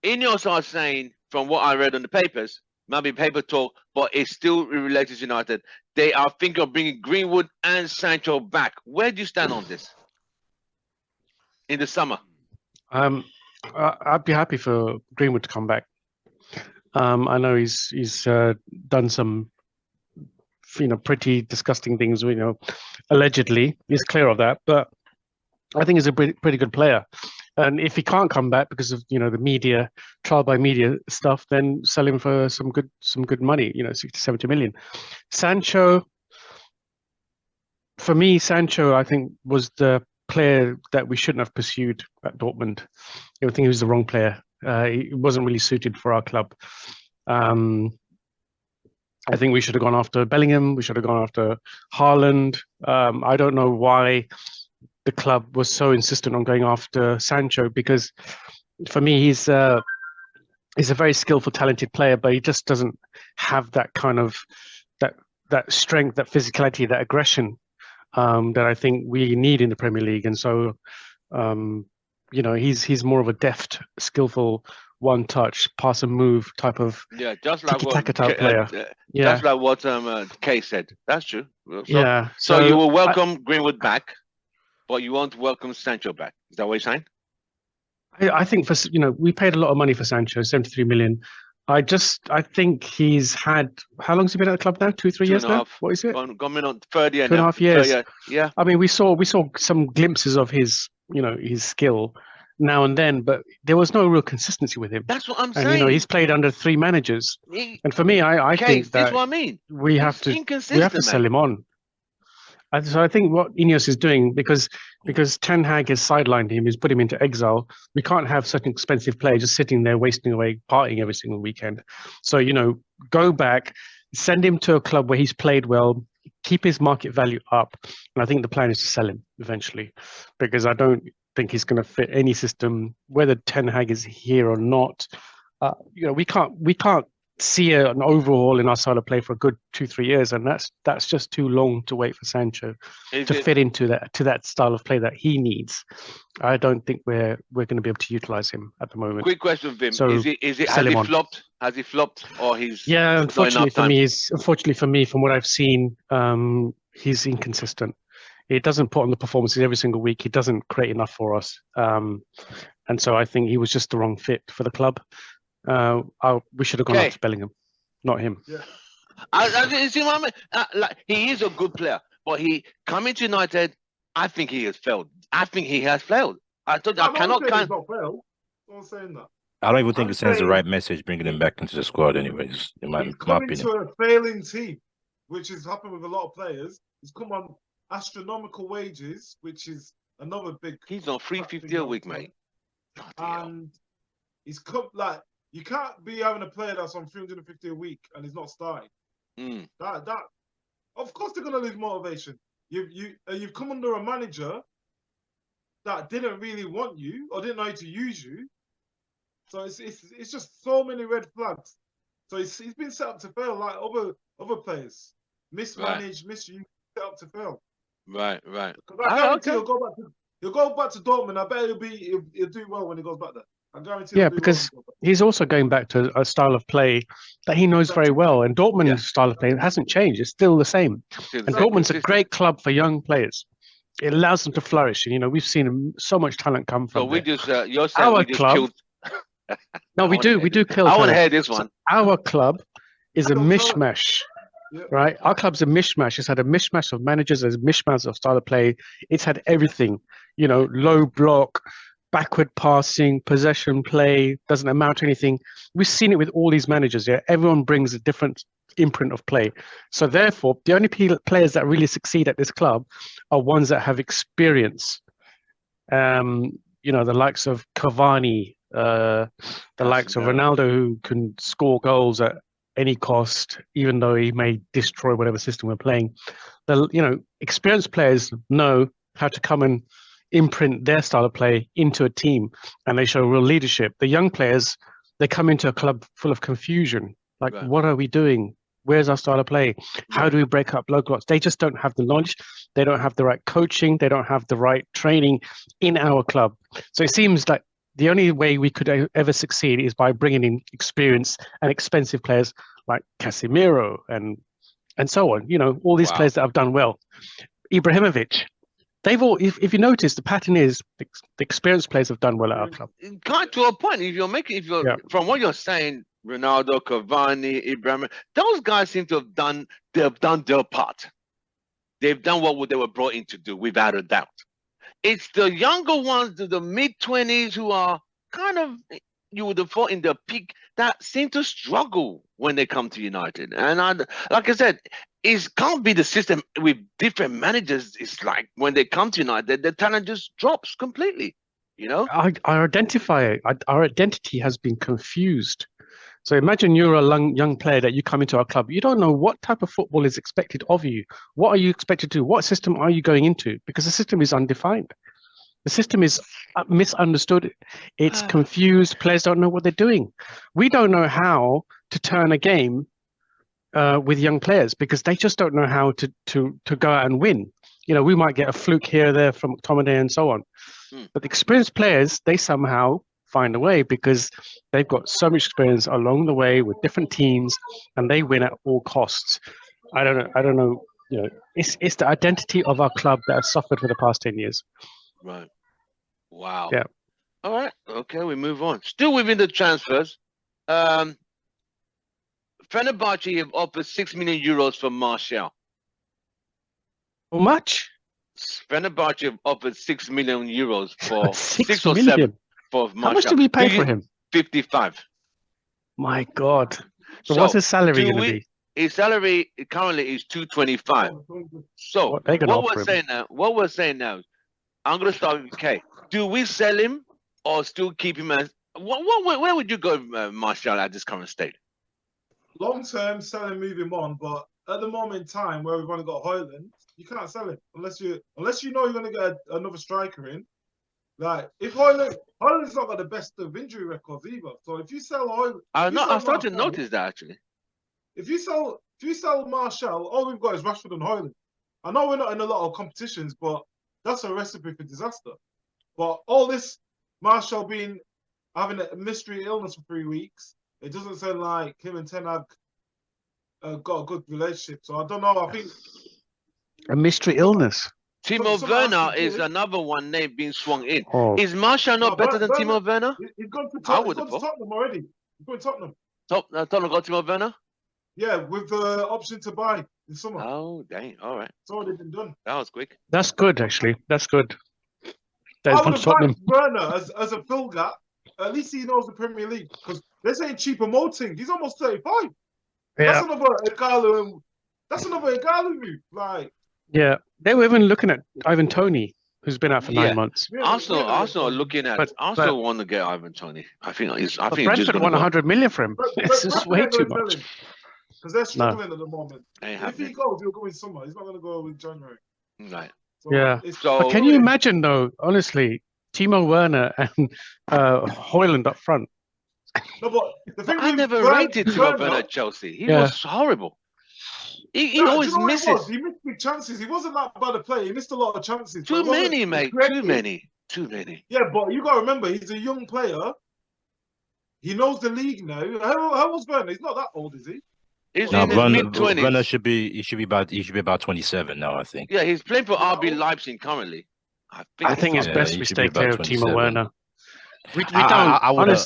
A: INEOS are saying, from what I read on the papers, might be paper talk, but it's still related to United. They are thinking of bringing Greenwood and Sancho back. Where do you stand on this? In the summer?
C: I'd be happy for Greenwood to come back. I know he's done some pretty disgusting things, allegedly. He's clear of that, but I think he's a pretty good player. And if he can't come back because of the media, trial by media stuff, then sell him for some good money, 60-70 million. Sancho, for me, I think was the player that we shouldn't have pursued at Dortmund. I think he was the wrong player. He wasn't really suited for our club. I think we should have gone after Bellingham. We should have gone after Haaland. I don't know why the club was so insistent on going after Sancho, because for me, he's a very skillful, talented player, but he just doesn't have that kind of that strength, that physicality, that aggression that I think we need in the Premier League. And so, he's more of a deft, skillful, one-touch, pass and move type of
A: just like
C: tiki-taka type player.
A: Just like what Kay said. That's true.
C: So
A: you will welcome Greenwood back, but you won't welcome Sancho back. Is that what you're saying?
C: I think we paid a lot of money for Sancho, 73 million. I think he's had, how long has he been at the club now? 2-3 years now? What is it?
A: Gone on third year.
C: 2.5 years.
A: Yeah.
C: I mean, we saw some glimpses of his skill now and then, but there was no real consistency with him.
A: That's what I'm saying.
C: And he's played under 3 managers. And for me, I think that
A: what I mean.
C: we have to sell him on. So I think what INEOS is doing, because Ten Hag has sidelined him, he's put him into exile. We can't have such an expensive player just sitting there wasting away, partying every single weekend. So, go back, send him to a club where he's played well, keep his market value up. And I think the plan is to sell him eventually, because I don't think he's going to fit any system, whether Ten Hag is here or not. We can't see an overhaul in our style of play for a good 2-3 years, and that's just too long to wait for Sancho to fit into that style of play that he needs. I don't think we're going to be able to utilize him at the moment.
A: Quick question, Vim.
C: So
A: has he flopped? Has he flopped, or he's
C: unfortunately for me, from what I've seen, he's inconsistent. He doesn't put on the performances every single week. He doesn't create enough for us, and so I think he was just the wrong fit for the club. We should have gone after Bellingham, not him.
B: Yeah.
A: I see what I mean? Like, he is a good player, but he coming to United, I think he has failed. I think he has failed. I cannot.
B: He's not failed. I'm not saying that.
D: I don't even think it sends the right message bringing him back into the squad. Anyways, in my
B: coming
D: opinion,
B: to a failing team, which has happened with a lot of players. He's come on astronomical wages, which is another big.
A: He's on $350 a week, mate.
B: And he's come like. You can't be having a player that's on 350 a week and he's not starting. That of course they're gonna lose motivation. You've come under a manager that didn't really want you or didn't know how to use you. So it's just so many red flags. So he's been set up to fail like other players. Mismanaged, misused, set up to fail.
A: Right.
B: Because I guarantee he'll go back to Dortmund. I bet he'll do well when he goes back there.
C: Yeah, because he's also going back to a style of play that he knows very well. And Dortmund's style of play hasn't changed. It's still the same. And Dortmund's a great club for young players. It allows them to flourish. And, we've seen so much talent come from
A: So we
C: there.
A: just, you're saying we just killed.
C: No, we do kill
A: I
C: talent.
A: want to hear this one.
C: So our club is a mishmash.
B: Yeah.
C: Right? Our club's a mishmash. It's had a mishmash of managers, a mishmash of style of play. It's had everything, low block, backward passing, possession play, doesn't amount to anything. We've seen it with all these managers. Yeah, everyone brings a different imprint of play. So therefore, the only players that really succeed at this club are ones that have experience. The likes of Cavani, the likes of Ronaldo, who can score goals at any cost, even though he may destroy whatever system we're playing. Experienced players know how to come and imprint their style of play into a team, and they show real leadership. The young players, they come into a club full of confusion. Like, what are we doing? Where's our style of play? How do we break up low blocks? They just don't have the knowledge. They don't have the right coaching. They don't have the right training in our club. So it seems like the only way we could ever succeed is by bringing in experienced and expensive players like Casemiro and so on. All these players that have done well. Ibrahimovic. They've all, if you notice, the pattern is the experienced players have done well at our club.
A: Kind to a point. From what you're saying, Ronaldo, Cavani, Ibrahimovic, those guys seem to have done their part. They've done what they were brought in to do, without a doubt. It's the younger ones, the mid-20s, who are kind of, you would have thought, in their peak, that seem to struggle when they come to United. And like I said, it can't be the system with different managers. It's like when they come to United, the talent just drops completely.
C: Our identity has been confused. So imagine you're a young player that you come into our club. You don't know what type of football is expected of you. What are you expected to do? What system are you going into? Because the system is undefined. The system is misunderstood. It's confused. Players don't know what they're doing. We don't know how to turn a game with young players because they just don't know how to go out and win. We might get a fluke here or there from McTominay and so on. But the experienced players, they somehow find a way because they've got so much experience along the way with different teams, and they win at all costs. I don't know. It's the identity of our club that has suffered for the past 10 years.
A: Right. Wow.
C: Yeah.
A: All right. Okay, we move on. Still within the transfers. Fenerbahce have offered €6 million for Martial.
C: How much?
A: Fenerbahce have offered €6 million for
C: 6
A: or
C: million?
A: 7 for Martial.
C: How much did we pay for him?
A: 55.
C: My God. So what's his salary going to be?
A: His salary currently is 225. So what we're saying now, I'm going to start with K. Do we sell him or still keep him as? Where would you go, Martial, at this current state?
B: Long term, sell him, move him on. But at the moment in time, where we've only got Højlund, you can't sell him unless you know you're going to get another striker in. Like, if Haaland's not got the best of injury records either. So if you sell Haaland,
A: I started to notice that actually.
B: If you sell Martial, all we've got is Rashford and Haaland. I know we're not in a lot of competitions, but that's a recipe for disaster. But all this Martial having a mystery illness for 3 weeks, it doesn't sound like him and Ten Hag got a good relationship. So I don't know. I think
C: a mystery illness.
A: Timo Werner is another one name being swung in.
C: Oh.
A: Is Martial not better than Timo Werner?
B: He's gone to Tottenham already. He's going to Tottenham.
A: Tottenham got Timo Werner?
B: Yeah, with the option to buy in summer.
A: Oh, dang. All right.
B: It's already been done.
A: That was quick.
C: That's good, actually. That's good.
B: I would have backed Werner as a fill gap. At least he knows the Premier League. Because they're saying cheaper Moting. He's almost 35.
C: Yeah.
B: That's another Igalo move. Like,
C: yeah, they were even looking at Ivan Toney, who's been out for 9 months.
A: Yeah, Arsenal are looking at. Arsenal want to get Ivan Toney. I think
C: Brentford won 100 million for him. It's just way too much.
B: Because they're struggling at the moment. If he goes, he'll go in summer. He's not going to go in January.
A: Right.
B: So
C: yeah. But can you imagine, though, honestly, Timo Werner and Højlund up front?
B: No, but the thing
A: I never rated Timo Werner at Chelsea. He was horrible. He always misses.
B: He missed big chances. He wasn't that bad a player. He missed a lot of chances.
A: Too many, mate. Too many.
B: Yeah, but you got to remember, he's a young player. He knows the league now. How old's Werner? He's not that old, is he?
A: He's in his mid-20s.
D: Werner should be about 27 now, I think.
A: Yeah, he's playing for RB Leipzig currently.
C: I think it's best we stay clear of Timo Werner. We don't.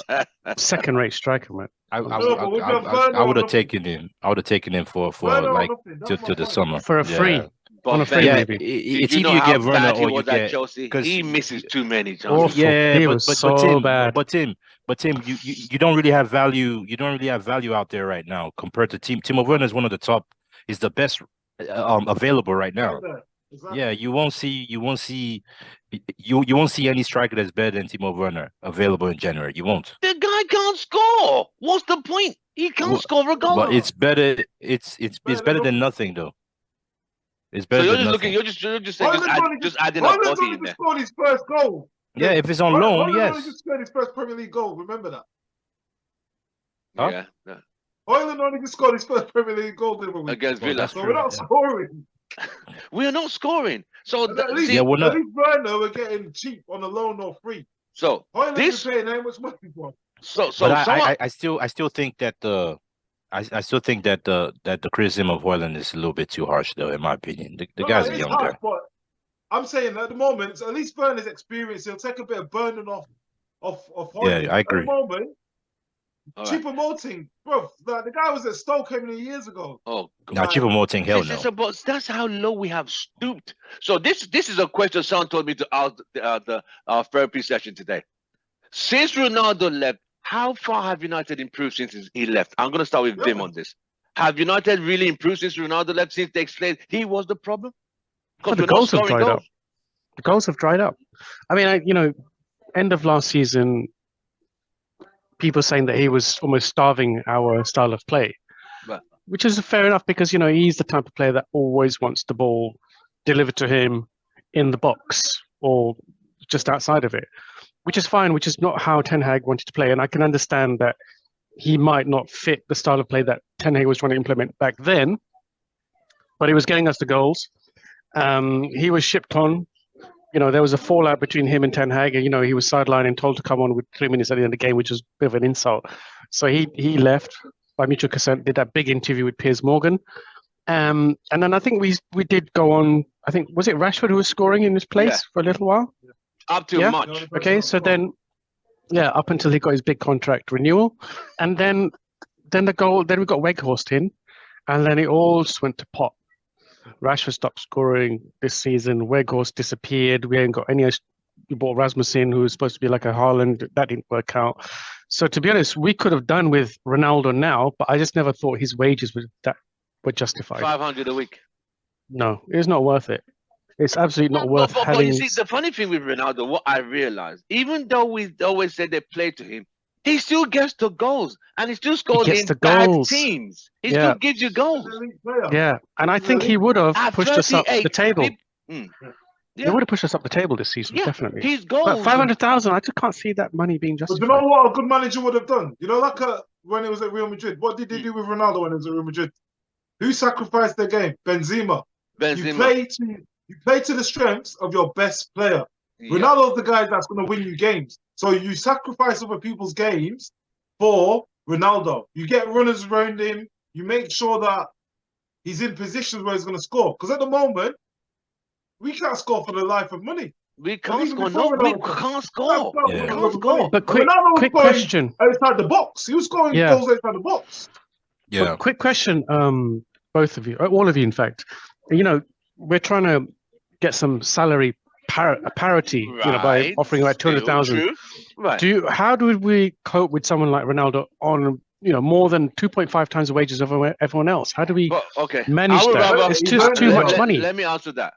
C: Second-rate striker, man.
D: I would have taken him. I would have taken him for like to the summer
C: for a free. On a free, maybe.
A: It's either you get Werner or you get Chelsea. He misses too many chances.
C: Yeah, he was so bad.
D: But Tim, you don't really have value. You don't really have value out there right now compared to Timo Werner is one of the top. Is the best available right now. Exactly. Yeah, you won't see any striker that's better than Timo Werner available in January. You won't.
A: The guy can't score. What's the point? He can't score a goal.
D: But it's better. It's better than nothing, though. It's better.
A: So you're just saying just adding a body in there.
B: Scored his first goal.
D: Yeah, if it's on loan, yes.
B: He just scored his first Premier League goal. Remember that.
A: Huh? Yeah.
B: Højlund only just scored his first Premier League goal
A: against Villa.
B: So we're not scoring.
A: We are not scoring. So
B: at least Werner we're getting cheap on a loan or free.
A: So
B: Højlund paying how much money for?
D: I still think that the criticism of Højlund is a little bit too harsh, though, in my opinion. The guy's a young guy.
B: But I'm saying at the moment, at least Werner's experience, he'll take a bit of burden off Højlund.
D: Yeah, I agree.
B: At the moment, cheaper Moting, bro. Like, the guy was at Stoke how many years ago?
A: Oh,
D: now cheaper Moting, hell no.
A: That's how low we have stooped. So this is a question someone told me to ask our therapy session today. Since Ronaldo left, how far have United improved since he left? I'm going to start with Vim on this. Have United really improved since Ronaldo left? Since they explained he was the problem?
C: Because the goals have dried up. The goals have dried up. I mean, end of last season, people saying that he was almost starving our style of play, which is fair enough because, he's the type of player that always wants the ball delivered to him in the box or just outside of it, which is fine, which is not how Ten Hag wanted to play. And I can understand that he might not fit the style of play that Ten Hag was trying to implement back then, but he was getting us the goals. He was shipped on. There was a fallout between him and Ten Hag, and he was sidelined and told to come on with 3 minutes at the end of the game, which was a bit of an insult. So he left by mutual consent, did that big interview with Piers Morgan. And then I think we did go on, I think, was it Rashford who was scoring in his place for a little while?
A: Up to March.
C: Okay, so then, up until he got his big contract renewal. And then we got Weghorst in, and then it all just went to pot. Rashford stopped scoring this season. Weghorst disappeared. We ain't got any. We bought Rasmussen, who was supposed to be like a Haaland. That didn't work out. So to be honest, we could have done with Ronaldo now, but I just never thought his wages were justified.
A: 500 a week.
C: No, it's not worth it. It's absolutely not worth having.
A: But you see, the funny thing with Ronaldo, what I realized, even though we always said they play to him, he still gets the goals, and he still scores in bad teams. He still gives you goals.
C: Yeah, and I think he would have pushed us up the table. They would have pushed us up the table this season, definitely.
A: His goals.
C: But 500,000, I just can't see that money being
B: But
C: justified.
B: you know what a good manager would have done? You know, like when it was at Real Madrid, what did they do with Ronaldo when it was at Real Madrid? Who sacrificed their game? Benzema. You play to the strengths of your best player. Yeah. Ronaldo's the guy that's going to win you games. So you sacrifice other people's games for Ronaldo. You get runners around him. You make sure that he's in positions where he's going to score. Because at the moment, we can't score for the life of money.
A: We can't score. No, we can't score.
C: We can't score. But quick question.
B: Outside the box. He was scoring goals outside the box.
C: Yeah. But quick question, both of you, all of you, in fact. You know, we're trying to get some salary parity, by offering about 200,000. Right. How do we cope with someone like Ronaldo on, more than 2.5 times the wages of everyone else? How do we manage that? It's just too much money.
A: Let me answer that.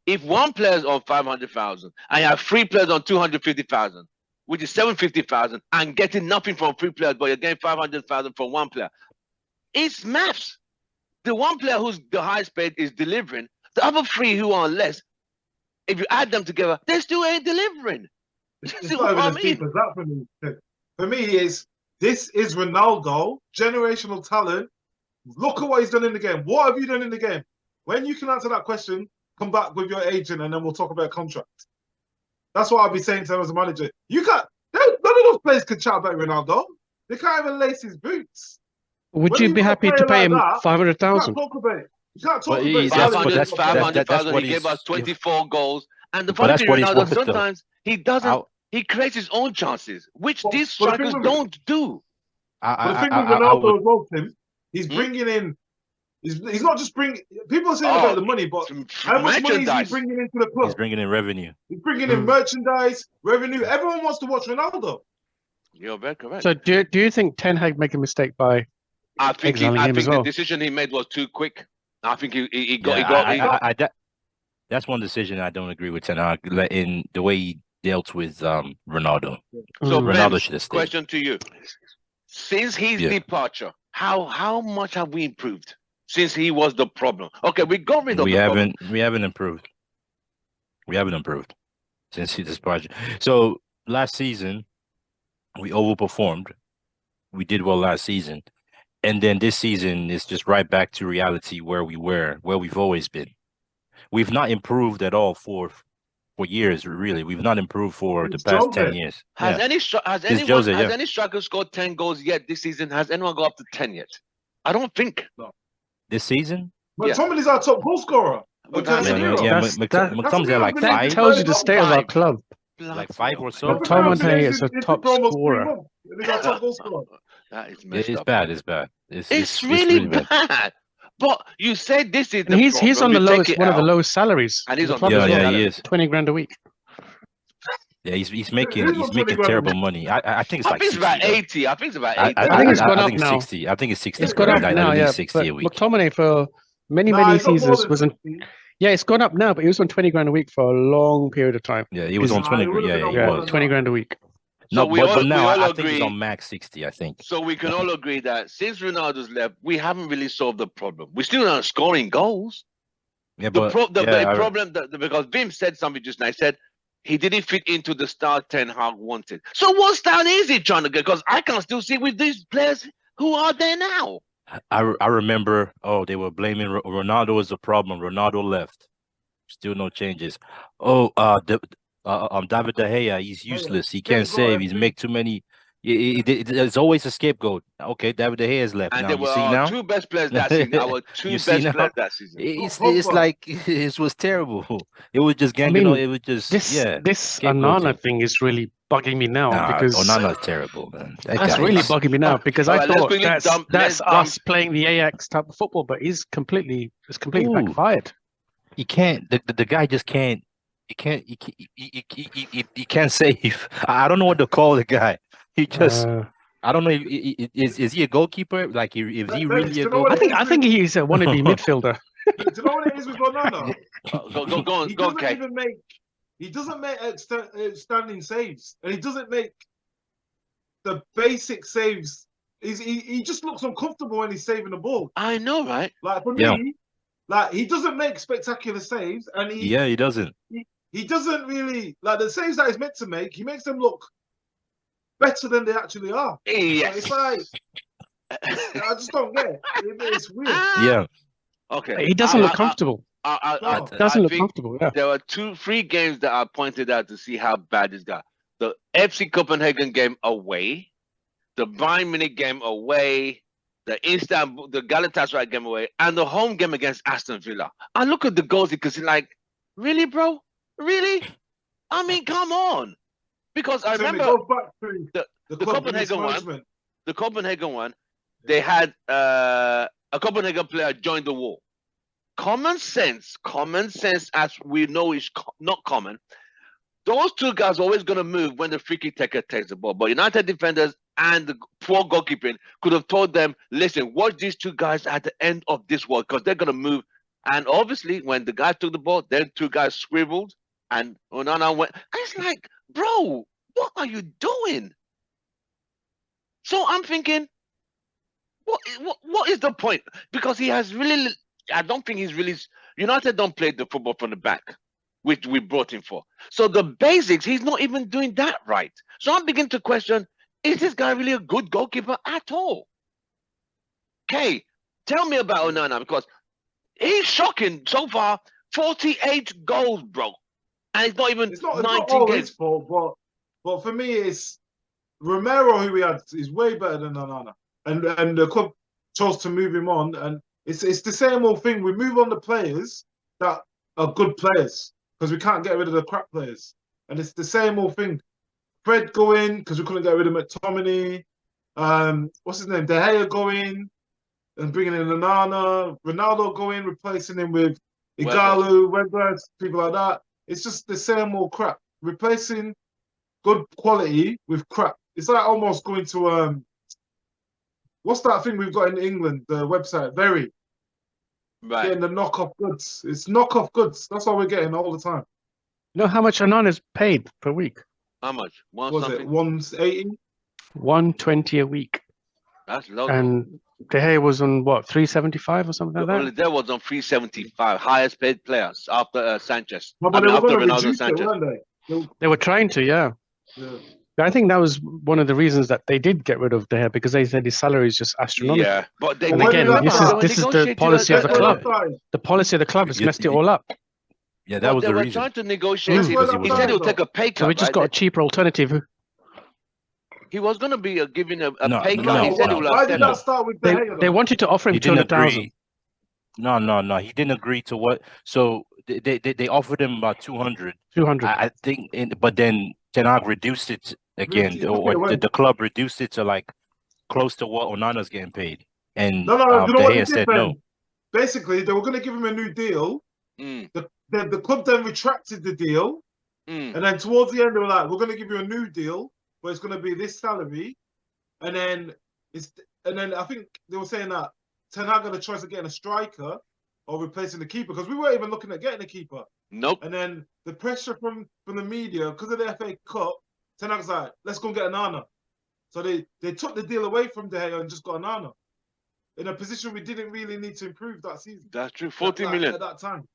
A: If one player's on 500,000 and you have 3 players on 250,000, which is 750,000, and getting nothing from 3 players, but you're getting 500,000 from 1 player, it's maths. The 1 player who's the highest paid is delivering. The other 3 who are less, if you add them together, they still ain't delivering.
B: It's not even as deep as that for me. For me, this is Ronaldo, generational talent. Look at what he's done in the game. What have you done in the game? When you can answer that question, come back with your agent and then we'll talk about contract. That's what I'll be saying to him as a manager. You can't. None of those players can chat about Ronaldo. They can't even lace his boots.
C: Would you be happy to pay him 500,000?
B: You can't talk about it. You can't talk
A: about it. 500,000. He gave us 24 goals. And the funny thing, Ronaldo, sometimes he doesn't. He creates his own chances, which these strikers don't do.
B: The thing with Ronaldo as well, Tim, he's bringing in. He's not just bringing. People are saying about the money, but how much money is he bringing into the club?
D: He's bringing in revenue.
B: He's bringing in merchandise, revenue. Everyone wants to watch Ronaldo.
A: You're very correct.
C: So do you think Ten Hag make a mistake by exiling him as well?
A: The decision he made was too quick. I think he got.
D: That's one decision I don't agree with Ten Hag in the way he dealt with Ronaldo.
A: So
D: Ronaldo should have stayed.
A: Question to you: since his departure, how much have we improved? Since he was the problem. Okay, we got rid of the problem.
D: We haven't improved. We haven't improved since his departure. So last season, we overperformed. We did well last season. And then this season is just right back to reality where we've always been. We've not improved at all for years, really. We've not improved for the past 10 years.
A: Has any striker scored 10 goals yet this season? Has anyone got up to 10 yet? I don't think.
D: No. This season?
B: But somebody's our top goal scorer.
D: McTominay like 5.
C: That tells you the state of our club.
D: Like 5 or so.
C: McTominay is a top scorer.
A: That is messed up.
D: It's bad.
A: It's really bad. But you said this is the
C: he's on the lowest, one of the lowest salaries.
A: And he's on
C: he is 20 grand a week.
D: Yeah, he's making terrible money. I think it's like 60.
A: About 80. I think it's about 80.
C: I think it's gone up now.
D: 60. I think it's 60.
C: It's gone up now, yeah. 60 a week. McTominay for many seasons wasn't. Yeah, it's gone up now, but he was on 20 grand a week for a long period of time.
D: Yeah, he was on 20 grand. Yeah, he was
C: 20 grand a week.
A: So
D: but now I think he's on max 60. I think.
A: So we can all agree that since Ronaldo's left, we haven't really solved the problem. We're still not scoring goals.
D: Yeah,
A: but the problem because Vim said something just now. He said he didn't fit into the style Ten Hag wanted. So what style is he trying to get? Because I can still see with these players who are there now.
D: I remember. Oh, they were blaming Ronaldo as a problem. Ronaldo left. Still no changes. Oh, David De Gea, he's useless. He can't save. He's make too many. There's always a scapegoat. Okay, David De Gea is left.
A: And
D: now.
A: there were our 2 best players that season. Our 2 best players that season.
D: It's like it was terrible. It was just it was just
C: This Onana thing is really bugging me now because
D: Onana's terrible, man.
C: That's really bugging me now because I thought that's us playing the Ajax type of football, but it's completely backfired.
D: He can't. The guy just can't. He can't save. I don't know what to call the guy. He just I don't know. Is he a goalkeeper? Like, is he really a goalkeeper?
C: I think he's a wannabe midfielder.
B: Do you know what it is with Ronaldo?
A: Go on,
B: He doesn't make outstanding saves, and he doesn't make the basic saves. He just looks uncomfortable when he's saving the ball.
A: I know, right?
B: Like for me, like he doesn't make spectacular saves, and
D: he doesn't.
B: he doesn't really like the saves that he's meant to make. He makes them look better than they actually are.
A: Yes.
B: So it's like I just don't get it. It's weird.
D: Yeah.
A: Okay.
C: He doesn't look comfortable.
B: No.
C: Doesn't look
A: think
C: comfortable. Yeah.
A: there were 3 games that I pointed out to see how bad this guy. The FC Copenhagen game away, the Bayern Munich game away, the Galatasaray game away, and the home game against Aston Villa. I look at the goals because he's like, really, bro? Really? I mean, come on. Because I remember the Copenhagen one. The Copenhagen one, they had a Copenhagen player join the wall. Common sense, as we know, is not common. Those 2 guys are always going to move when the free kick taker takes the ball. But United defenders and the poor goalkeeping could have told them, listen, watch these 2 guys at the end of this wall because they're going to move. And obviously, when the guy took the ball, then 2 guys scribbled and Onana went. It's like, bro, what are you doing? So I'm thinking, what is the point? Because he has really, I don't think he's really, United don't play the football from the back, which we brought him for. So the basics, he's not even doing that right. So I'm beginning to question, is this guy really a good goalkeeper at all? Okay, tell me about Onana, because he's shocking so far. 48 goals, bro. And it's not even 19 games.
B: His fault, but for me, it's Romero, who we had, is way better than Onana. And the club chose to move him on. And it's the same old thing. We move on the players that are good players because we can't get rid of the crap players. And it's the same old thing. Fred going because we couldn't get rid of McTominay. What's his name? De Gea going and bringing in Onana. Ronaldo going, replacing him with Igalo, Weghorst, people like that. It's just the same old crap. Replacing good quality with crap. It's like almost going to what's that thing we've got in England? The website, Very.
A: Right.
B: Getting the knockoff goods. It's knockoff goods. That's what we're getting all the time.
C: You know how much Onana's paid per week?
A: How much?
B: Was it 180?
C: 120 a week.
A: That's low.
C: And De Gea was on what, 375 or something like that?
A: Only was on 375, highest paid players after Sanchez.
B: No, but
A: after
B: they were
A: Ronaldo
B: reduce
A: Sanchez.
B: it, weren't they?
C: They were trying to, yeah. I think that was one of the reasons that they did get rid of De Gea, because they said his salary is just astronomical.
A: Yeah, but
C: and again, this is the policy of the club. The policy of the club has messed it all up.
D: Yeah, that was the reason.
A: They were trying to negotiate. He said he'll take a pay cut.
C: So we just got a cheaper alternative.
A: He was going to be giving a pay cut.
D: No,
A: he said he will
B: Why did that start with De Gea?
C: They wanted to offer him 200,000.
D: No. He didn't agree to what. So they offered him about 200.
C: 200.
D: I think, but then Ten Hag reduced it again. The club reduced it to like close to what Onana's getting paid. And
B: De Gea
D: said no.
B: Basically, they were going to give him a new deal. The club then retracted the deal. And then towards the end, they were like, we're going to give you a new deal, but it's going to be this salary. And then I think they were saying that Ten Hag had a choice of getting a striker or replacing the keeper, because we weren't even looking at getting a keeper.
A: Nope.
B: And then the pressure from the media, because of the FA Cup, Ten Hag's like, let's go and get Onana. So they took the deal away from De Gea and just got Onana in a position we didn't really need to improve that season.
A: That's true. 40 million
B: at that time.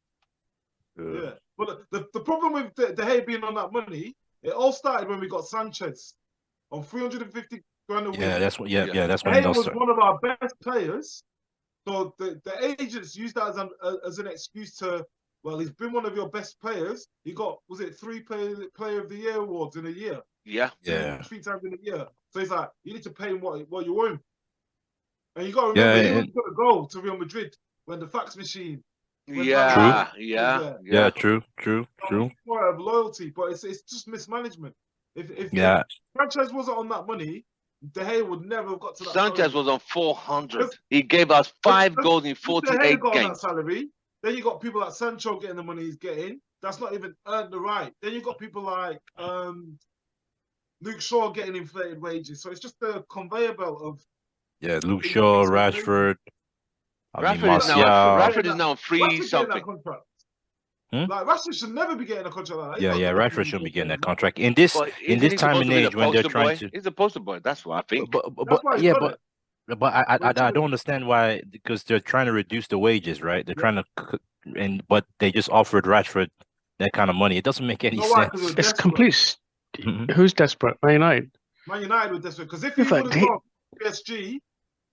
B: Yeah. But the problem with De Gea being on that money, it all started when we got Sanchez on 350 grand a week.
D: That's what. Yeah, that's when
B: De
D: it
B: Gea
D: all
B: was
D: started.
B: one of our best players. So the agents used that as an excuse to, well, he's been one of your best players. He got, was it 3 player of the year awards in a year?
A: Yeah.
B: 3 times in a year. So he's like, you need to pay him what you owe him. And you got to remember, he was going to go to Real Madrid when the fax machine.
D: True.
B: More of loyalty, but it's just mismanagement. If Sanchez wasn't on that money, De Gea would never have got to that.
A: Sanchez was on 400. He gave us 5 goals in 48
B: got
A: games.
B: On that salary. Then you got people like Sancho getting the money he's getting. That's not even earned the right. Then you got people like Luke Shaw getting inflated wages. So it's just the conveyor belt of.
D: Yeah, Luke Shaw, Rashford.
A: Rashford is now free something.
B: Like Rashford should never be getting a contract like that.
D: Yeah, Rashford shouldn't be getting that contract in this time and age when they're trying to.
A: He's a poster boy. That's what I think.
D: But I don't understand why, because they're trying to reduce the wages, right? They're trying to, but they just offered Rashford that kind of money. It doesn't make any
B: You know why? 'Cause
D: sense.
B: we're
C: It's
B: desperate.
C: complete.
D: Mhm.
C: Who's desperate? Man United.
B: Man United were desperate because if
C: Yeah,
B: he
C: but
B: would have gone to PSG,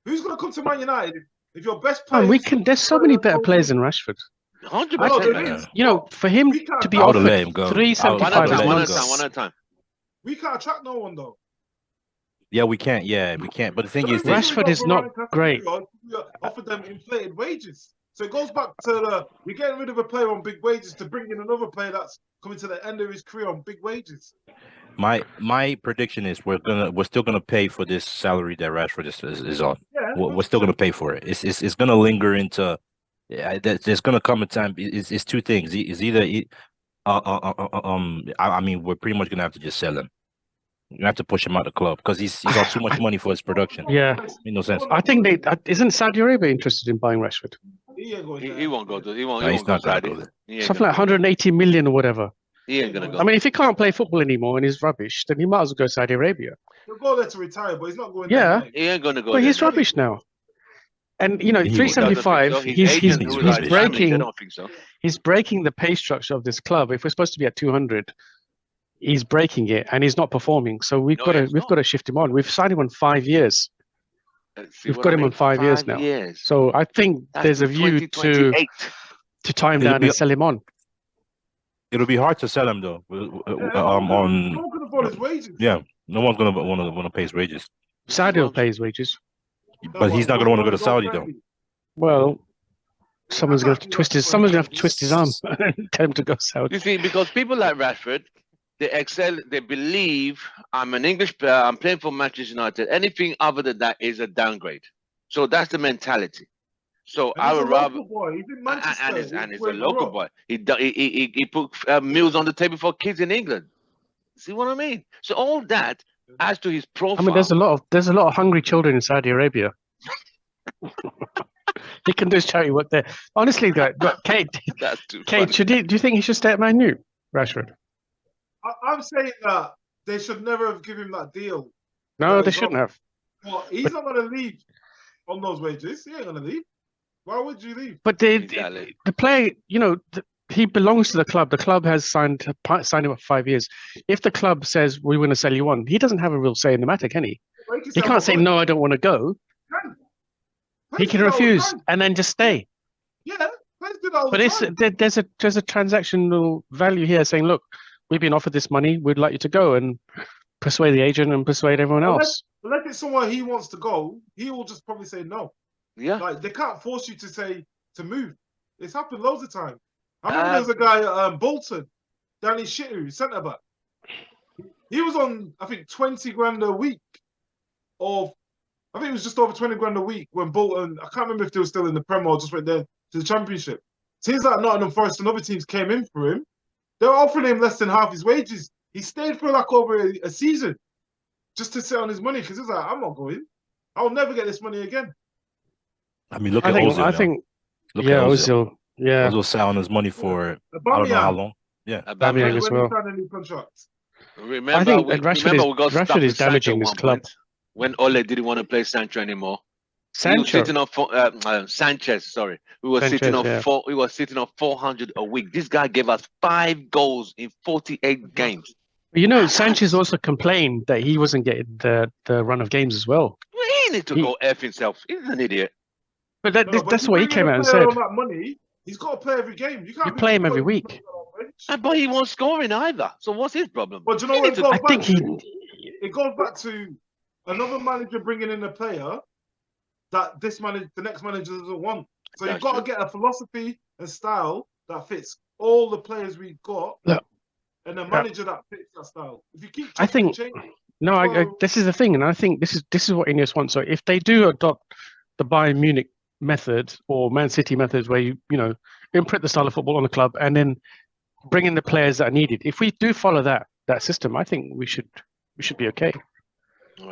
B: who's going to come to Man United if your best player?
C: Man, we can. There's so many better players than Rashford.
A: 100%.
B: there
A: man.
B: is.
C: You know, for him
B: We can't
C: to be
D: I would have
C: offered
D: let him go. I would- I
A: One at
D: would've
A: a
C: 375
A: time,
D: let
A: one
D: him
A: at a
D: go.
A: time, one at a time.
B: We can't attract no one though.
D: Yeah, we can't. Yeah, we can't. But the thing
B: The
D: is,
B: only
D: they,
B: reason we
C: Rashford
B: got
C: is not
B: Varane
C: great.
B: Casemiro is we offered them inflated wages. So it goes back to we're getting rid of a player on big wages to bring in another player that's coming to the end of his career on big wages.
D: my prediction is we're still gonna pay for this salary that Rashford is on.
B: Yeah,
D: We're still gonna pay for it. It's gonna linger into. Yeah, there's gonna come a time. It's two things. It's either I mean, we're pretty much gonna have to just sell him. You have to push him out of the club because he's on too much money for his production.
C: Yeah.
D: Made no sense.
C: I think isn't Saudi Arabia interested in buying Rashford?
B: He ain't going
A: He won't go to. He won't.
D: No,
A: He
D: he's
A: won't go
D: not gonna
A: Saudi.
D: go there.
A: He ain't
C: Something like
A: gonna go there.
C: 180 million or whatever.
A: He ain't gonna go.
C: I mean, if he can't play football anymore and he's rubbish, then he might as well go Saudi Arabia.
B: He'll go there to retire, but he's not going
C: Yeah.
B: there.
A: He ain't gonna go
C: But
A: there.
C: he's rubbish now. And you know,
D: He-
A: He doesn't think
C: 375.
A: so. His
C: He's
A: agent, who
D: he's
A: is his family, they
C: breaking.
A: don't think so.
C: He's breaking the pay structure of this club. If we're supposed to be at 200, he's breaking it, and he's not performing. So we've
A: No,
C: got to
A: he's not.
C: got to shift him on. We've signed him on 5 years.
A: See
C: We've
A: what
C: got
A: I
C: him
A: mean?
C: on 5 years now.
A: Years.
C: So I think
A: That's
C: there's a
A: to
C: view
A: 2028.
C: to tie him
D: It'll
C: down
D: be-
C: and sell him on.
D: It'll be hard to sell him though. On
B: No one can afford his wages.
D: yeah, no one's gonna want to pay his wages.
C: Saudi will pay his wages.
D: But he's not gonna want to go to Saudi though.
C: Well, someone's going to have to twist his. Someone's going to have to twist his arm and tell him to go Saudi.
A: You see, because people like Rashford, they excel. They believe I'm an English player. I'm playing for Manchester United. Anything other than that is a downgrade. So that's the mentality. So
B: And
A: I
B: he's
A: would
B: a
A: rather.
B: local boy. He's in Manchester.
A: And he's
B: where
A: a
B: he
A: local
B: grew up.
A: boy. He put meals on the table for kids in England. See what I mean? So all that adds to his profile.
C: I mean, there's a lot of hungry children in Saudi Arabia. He can do his charity work there. Honestly, Kate,
A: That's too
C: Kate,
A: funny.
C: do you think he should stay at Man U, Rashford?
B: I'm saying that they should never have given him that deal.
C: No,
B: that
C: they
B: he's
C: shouldn't
B: on.
C: have.
B: Well, he's not going to leave on those wages. He ain't going to leave. Why would you leave?
C: But
A: Exactly.
C: the player, you know, he belongs to the club. The club has signed him up for 5 years. If the club says we want to sell you on, he doesn't have a real say in the matter, can he?
B: Like
C: He can't say no, I don't want to go. He can refuse and then just stay.
B: Yeah, players do that all
C: But
B: the time.
C: there's a transactional value here saying, look, we've been offered this money, we'd like you to go, and persuade the agent and persuade everyone else.
B: Unless it's somewhere he wants to go, he will just probably say no.
A: Yeah.
B: Like they can't force you to move. It's happened loads of times. I remember there was a guy at Bolton, Danny Shittu, centre back. He was on, I think, 20 grand a week. I think it was just over 20 grand a week when Bolton, I can't remember if they were still in the Premier or just went there to the Championship. Teams like Nottingham Forest and other teams came in for him. They were offering him less than half his wages. He stayed for like over a season just to sit on his money because he was like, I'm not going. I'll never get this money again.
D: I mean, look
C: I
D: at
C: think,
D: Ozil.
C: I
D: now.
C: think,
D: Look
C: yeah,
D: at Ozil.
C: Ozil, yeah.
D: Ozil sat on his money for I don't know how long. Yeah.
C: Aubameyang as
B: When
C: well.
B: he signed a new contract.
A: Remember,
C: I think
A: we got
C: Rashford
A: stuck
C: is
A: with Sancho
C: damaging
A: at
C: this
A: one
C: club.
A: point when Ole didn't want to play Sancho anymore. He was
C: Sancho,
A: sitting on Sanchez. Sorry, we were
C: Sanchez,
A: sitting on
C: yeah.
A: We were sitting on 400 a week. This guy gave us 5 goals in 48 games.
C: you know, Sanchez also complained that he wasn't getting the run of games as well.
A: He needs to go F himself. He's an idiot.
C: But
B: But
C: that's what he
B: bring in
C: came
B: a
C: out and
B: player
C: said.
B: on that money, he's got to play every game. You can't
C: You
B: be
C: play him every
B: putting
C: week.
B: players on the bench.
A: But he won't scoring either. So what's his problem?
B: But do you know
A: He
B: what
A: needs
B: it
A: to-
B: goes
C: I
B: back
C: think
B: to?
C: he.
B: It goes back to another manager bringing in a player that the next manager doesn't want. So you've
A: That's
B: got
A: true.
B: to get a philosophy and style that fits all the players we've got,
C: Look,
B: and a manager that fits that style. If you keep
C: I
B: chopping and
C: think-
B: changing,
C: No,
B: So-
C: this is the thing, and I think this is what INEOS wants. So if they do adopt the Bayern Munich method or Man City methods, where you imprint the style of football on the club and then bring in the players that are needed, if we do follow that system, I think we should be okay.
A: All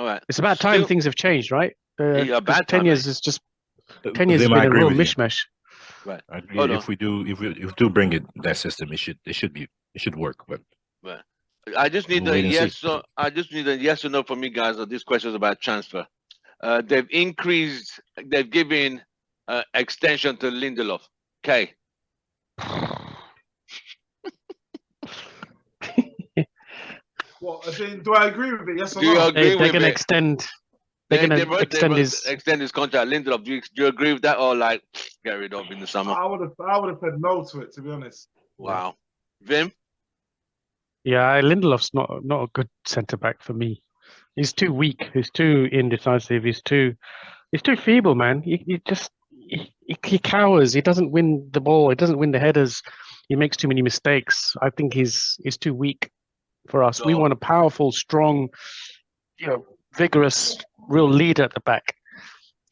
A: right.
C: It's about time
A: Still-
C: things have changed, right?
A: Yeah,
C: 'Cause
A: bad
C: 10
A: time,
C: years
A: mate.
C: is just 10 years has
D: Vim, I
C: been a
D: agree
C: real
D: with you.
C: mishmash.
A: Right.
D: I agree.
A: Hold
D: If we do bring that system, it should work. But
A: I just need
D: We'll
A: a
D: wait and
A: yes.
D: see.
A: I just need a yes or no from you guys on these questions about transfer. They've increased. They've given extension to Lindelof. Okay.
B: What? I think, do I agree with it? Yes or
A: Do you
B: no?
A: agree
C: They're
A: with
C: going to
A: it?
C: extend. They're going to extend his.
A: Extend his contract. Lindelof, do you agree with that, or like get rid of in the summer?
B: I would have said no to it, to be honest.
A: Wow, Vim.
C: Yeah, Lindelof's not a good centre back for me. He's too weak. He's too indecisive. He's too feeble, man. He cowers. He doesn't win the ball. He doesn't win the headers. He makes too many mistakes. I think he's too weak for us. We
A: So-
C: want a powerful, strong, vigorous, real leader at the back.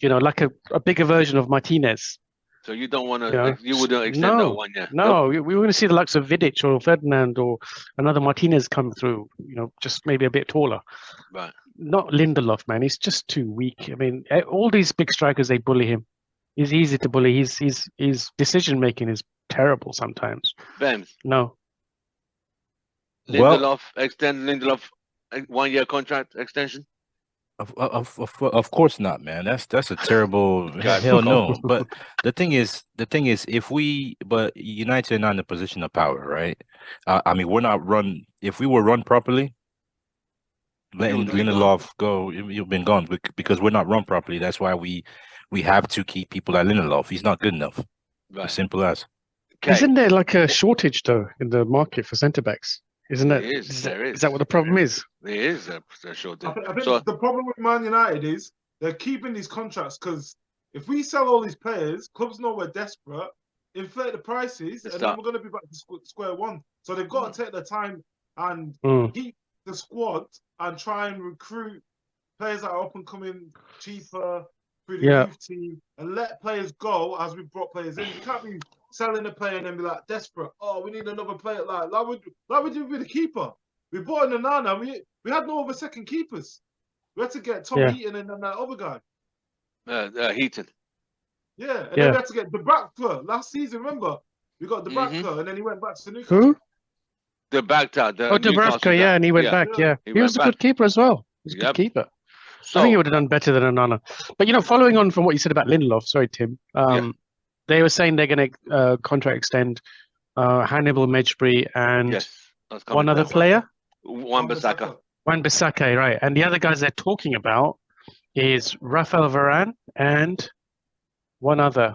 C: Like a bigger version of Martinez.
A: So you don't want to?
C: Yeah.
A: You wouldn't extend that one, yeah?
C: No, we want to see the likes of Vidic or Ferdinand or another Martinez come through. Just maybe a bit taller.
A: Right.
C: Not Lindelof, man. He's just too weak. I mean, all these big strikers, they bully him. He's easy to bully. His decision making is terrible sometimes.
A: Vim.
C: No.
A: Lindelof, extend Lindelof 1 year contract extension.
D: Of course not, man. That's a terrible
A: Guys,
D: hell
A: fuck
D: no. But the thing is, but United are not in a position of power, right? I mean, we're not run. If we were run properly, letting
A: You'd be
D: Lindelof go, you've been gone because we're not run properly. That's why we have to keep people like Lindelof. He's not good enough.
A: Right.
D: As simple as.
A: Okay.
C: Isn't there like a shortage though in the market for centre backs? Isn't
A: There
C: it?
A: is, there is.
C: Is that what the problem is?
A: There is a sure
B: I
A: thing.
B: think
A: So
B: the problem with Man United is they're keeping these contracts because if we sell all these players, clubs know we're desperate, inflate the prices, and then we're going to be back to square one. So they've got to take their time and keep the squad and try and recruit players that are up and coming cheaper through the youth team and let players go as we brought players in. You can't be selling a player and then be like desperate. Oh, we need another player. Like we do with the keeper. We bought in Nana. We had no other second keepers. We had to get Tom Heaton and then that other guy.
A: Heaton.
B: Yeah, and then we had to get the Backler last season. Remember, we got the Backler, and then he went back to Newcastle.
C: Who?
A: The Backler.
C: Dubravka, and he went back. Yeah, he was a good keeper as well. He was a good keeper. So, I think he would have done better than Onana. But following on from what you said about Lindelof, sorry, Tim. They were saying they're going to contract extend Hannibal Mejbri and one other player.
A: Wan-Bissaka.
C: Wan-Bissaka, right. And the other guys they're talking about is Rafael Varane and one other.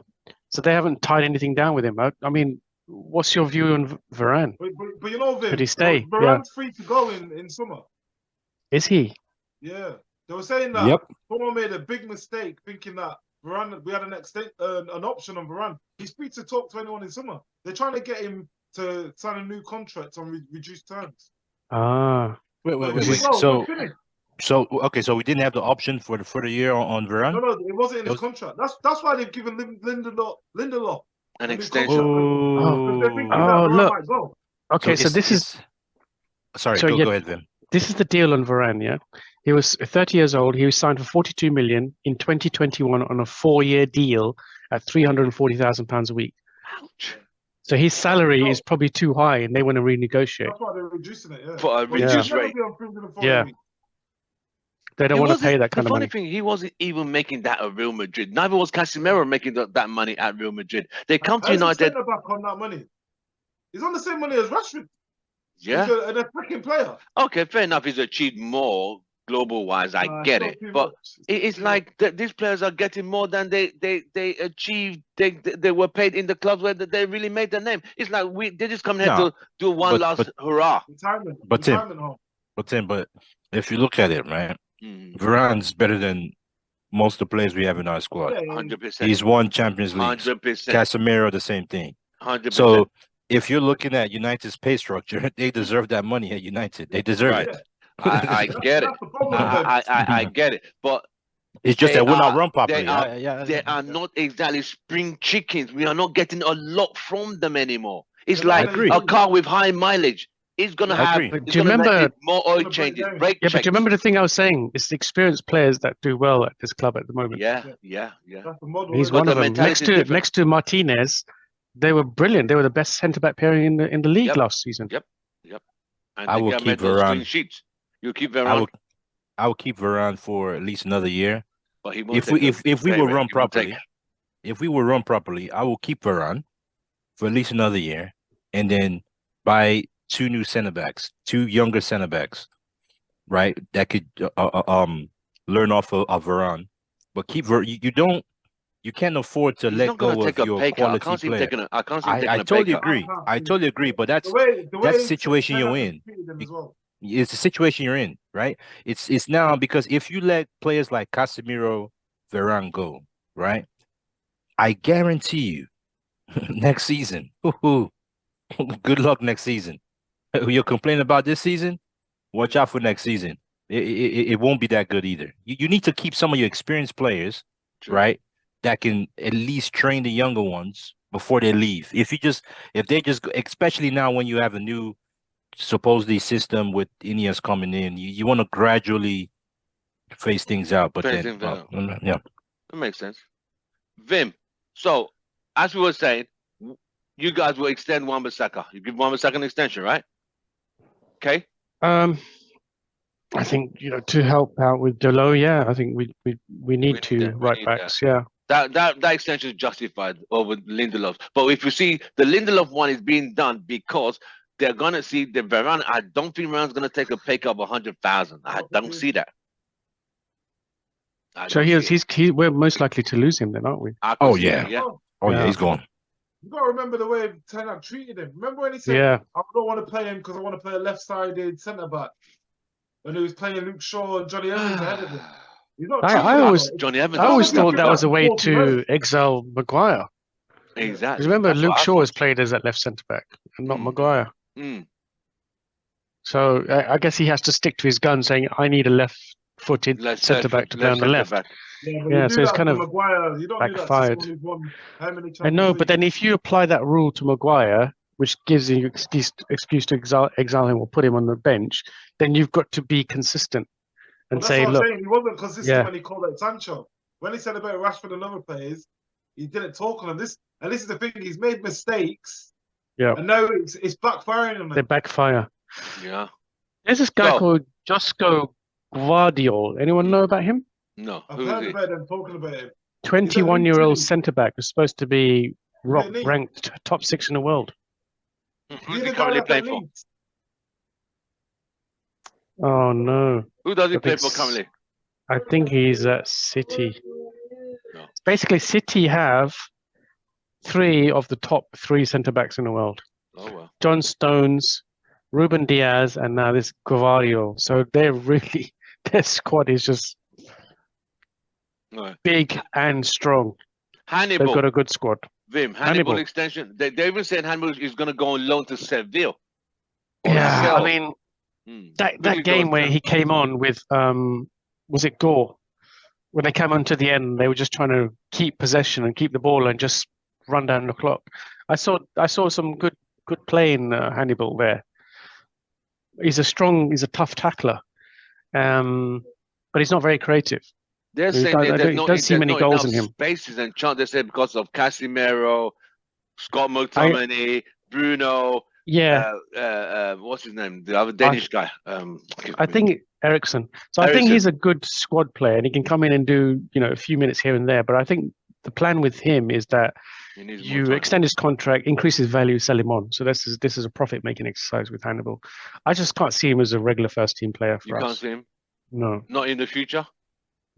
C: So they haven't tied anything down with him. I mean, what's your view on Varane?
B: But you know, Vin,
C: could he stay?
B: Varane's free to go in summer.
C: Is he?
B: Yeah. They were saying that someone made a big mistake thinking that Varane, we had an option on Varane. He's free to talk to anyone in summer. They're trying to get him to sign a new contract on reduced terms.
D: Wait. So we didn't have the option for the year on Varane?
B: No, it wasn't in his contract. That's why they've given Lindelof
A: an extension.
C: Look. Okay, so this is.
D: Sorry, go ahead, Vin.
C: This is the deal on Varane, yeah? He was 30 years old. He was signed for 42 million in 2021 on a 4-year deal at £340,000 a week.
A: Ouch.
C: So his salary is probably too high, and they want to renegotiate.
B: That's why they're reducing it. Yeah.
A: For a reduced rate.
C: They don't want to pay that kind of money.
A: The funny thing, he wasn't even making that at Real Madrid. Neither was Casemiro making that money at Real Madrid. They come to United.
B: Back on that money. He's on the same money as Rashford.
A: Yeah.
B: He's an attacking player.
A: Okay, fair enough. He's achieved more global-wise. I get it. But it's like these players are getting more than they achieved. They were paid in the clubs where they really made their name. It's like they just come here to do one last hurrah.
D: But if you look at it, right, Varane's better than most of the players we have in our squad.
A: 100%.
D: He's won Champions League.
A: 100%.
D: Casemiro, the same thing.
A: 100%.
D: So if you're looking at United's pay structure, they deserve that money at United. They deserve it.
A: I get it. I get it. But
D: it's just that we're not run properly.
A: They are not exactly spring chickens. We are not getting a lot from them anymore. It's like a car with high mileage. It's going to have
C: do you remember
A: more oil changes, brake checks.
C: But do you remember the thing I was saying? It's the experienced players that do well at this club at the moment.
A: Yeah.
C: He's one of them. Next to Martinez, they were brilliant. They were the best centre-back pairing in the league last season.
A: Yep. And
D: I will keep Varane.
A: You keep Varane.
D: I will keep Varane for at least another year.
A: But he
D: if we were run properly, I will keep Varane for at least another year, and then buy two new centre backs, two younger centre backs, right? That could learn off of Varane, but you can't afford to
A: He's
D: let
A: not gonna
D: go
A: take
D: of
A: a
D: your
A: pay cut.
D: quality player.
A: I can't see him taking
D: I
A: a pay
D: totally
A: cut.
D: agree. I
B: The
D: totally agree, but
B: way
D: that's the situation
B: Ten
D: you're
B: Hag has
D: in.
B: treated him as well.
D: It's the situation you're in, right? It's now because if you let players like Casemiro, Varane go, right? I guarantee you, next season, good luck next season. You're complaining about this season? Watch out for next season. It won't be that good either. You need to keep some of your experienced players,
A: True.
D: right? That can at least train the younger ones before they leave. If they just, especially now when you have a new supposedly system with INEOS coming in, you want to gradually phase things out. But
A: Phase
D: then,
A: things out.
D: yeah,
A: That makes sense. Vim, so as we were saying, you guys will extend Wan-Bissaka. You give Wan-Bissaka an extension, right? Okay.
C: I think to help out with Delo, yeah, I think we need two right
A: need
C: backs, yeah.
A: That extension is justified over Lindelof. But if you see the Lindelof one is being done because they're gonna see the Varane. I don't think Varane's gonna take a pay cut of 100,000. I don't see that.
C: So we're most likely to lose him then, aren't we?
D: Oh yeah, he's gone.
B: You got to remember the way Ten Hag treated him. Remember when he said, I don't want to play him because I want to play a left-sided centre-back? When he was playing Luke Shaw and Johnny Evans ahead of him. He's not
C: I always thought that was a way to exile Maguire.
A: Exactly.
C: Because remember, Luke Shaw has played as that left centre-back and not Maguire. So I guess he has to stick to his gun saying, I need a left-footed centre-back to play on the left.
B: Yeah,
C: so it's kind of
B: Maguire. You don't
C: backfired.
B: Do that to won how many
C: I know, but then if you apply that rule to Maguire, which gives you excuse to exile him or put him on the bench, then you've got to be consistent and say, look.
B: Saying. He wasn't consistent when he called out Sancho. When he said about Rashford and other players, he didn't talk on this. And this is the thing: he's made mistakes.
C: Yeah.
B: And now it's backfiring on him.
C: They backfire.
A: Yeah.
C: There's this guy called Josko Gvardiol. Anyone know about him?
A: No.
B: I've heard about them talking about him.
C: 21-year-old centre-back who's supposed to be ranked top 6 in the world.
A: Who's he currently playing for?
C: Oh, no.
A: Who does he play for currently?
C: I think he's at City. No. Basically, City have 3 of the top 3 centre-backs in the world.
A: Oh, well.
C: John Stones, Ruben Diaz, and now this Gvardiol. So their squad is just big and strong.
A: Hannibal.
C: They've got a good squad.
A: Vim, Hannibal extension. They even said Hannibal is going to go on loan to Seville.
C: Yeah, I mean, that game where he came on with, was it Gore? When they came on to the end, they were just trying to keep possession and keep the ball and just run down the clock. I saw some good play in Hannibal there. He's a tough tackler, but he's not very creative.
A: They're saying
C: I don't see many goals in him.
A: Spaces and chance. They said because of Casemiro, Scott McTominay, Bruno.
C: Yeah.
A: What's his name? The other Danish guy.
C: I think Ericsson. So I think he's a good squad player and he can come in and do a few minutes here and there. But I think the plan with him is that you extend his contract, increase his value, sell him on. So this is a profit-making exercise with Hannibal. I just can't see him as a regular first-team player for us.
A: You can't see him?
C: No.
A: Not in the future?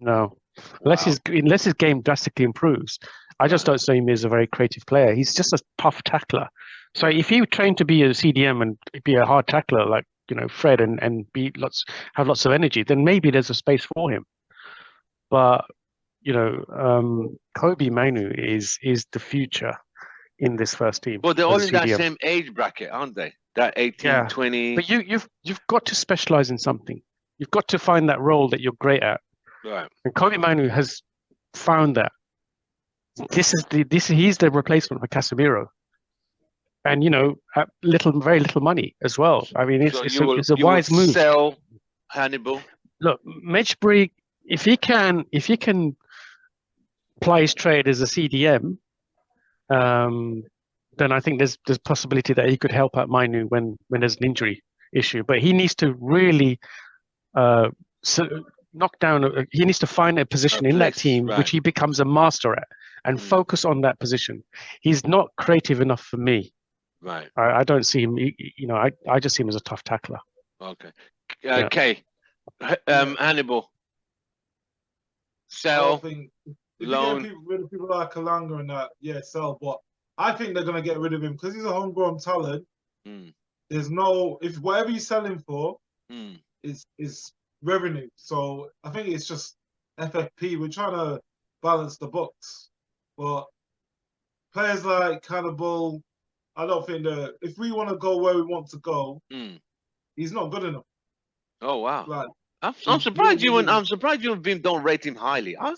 C: No. Unless his game drastically improves. I just don't see him as a very creative player. He's just a tough tackler. So if he trained to be a CDM and be a hard tackler like Fred and have lots of energy, then maybe there's a space for him. But Kobe Manu is the future in this first team.
A: But they're all in that same age bracket, aren't they? That 18, 20.
C: But you've got to specialize in something. You've got to find that role that you're great at.
A: Right.
C: And Kobe Manu has found that. He's the replacement for Casemiro. And at very little money as well. I mean, it's a wise move.
A: Sell Hannibal.
C: Look, Mejbri, if he can ply his trade as a CDM, then I think there's possibility that he could help out Manu when there's an injury issue. But he needs to really knock down. He needs to find a position in that team which he becomes a master at and focus on that position. He's not creative enough for me.
A: Right.
C: I don't see him. I just see him as a tough tackler.
A: Okay. Kay, Hannibal.
B: I don't
A: Sell.
B: think if
A: Loan.
B: you get rid of people like Kalanga and that, yeah, sell. But I think they're gonna get rid of him because he's a homegrown talent. There's no if whatever you sell him for is revenue. So I think it's just FFP. We're trying to balance the books, but players like Cannibal, I don't think that if we want to go where we want to go, he's not good enough.
A: Oh wow!
B: Like,
A: I'm surprised you and Vim don't rate him highly. I'm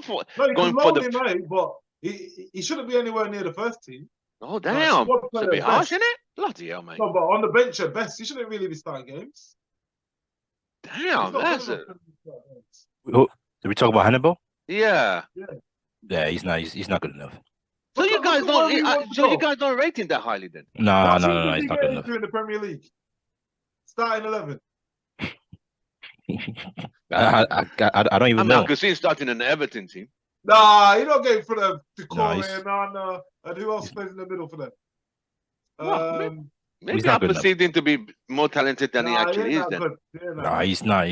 A: for
B: no, you
A: going
B: can
A: for
B: loan
A: the.
B: him, mate, but he shouldn't be anywhere near the first team.
A: Oh damn!
B: Like,
A: It's a bit harsh, isn't it? Bloody hell, mate.
B: No, but on the bench at best, he shouldn't really be starting games.
A: Damn, that's it.
D: Oh, did we talk about Hannibal?
A: Yeah.
D: Yeah, he's not good enough.
A: So you guys don't rate him that highly then?
D: No, he's not good enough.
B: In the Premier League, starting 11.
D: I don't even know.
A: I could see him starting in the Everton team.
B: Nah, you don't get it for them. Decore
D: No,
B: and Nana, and who else plays in the middle for them?
A: Maybe I perceived him to be more talented than he actually is. Then.
D: No, he's not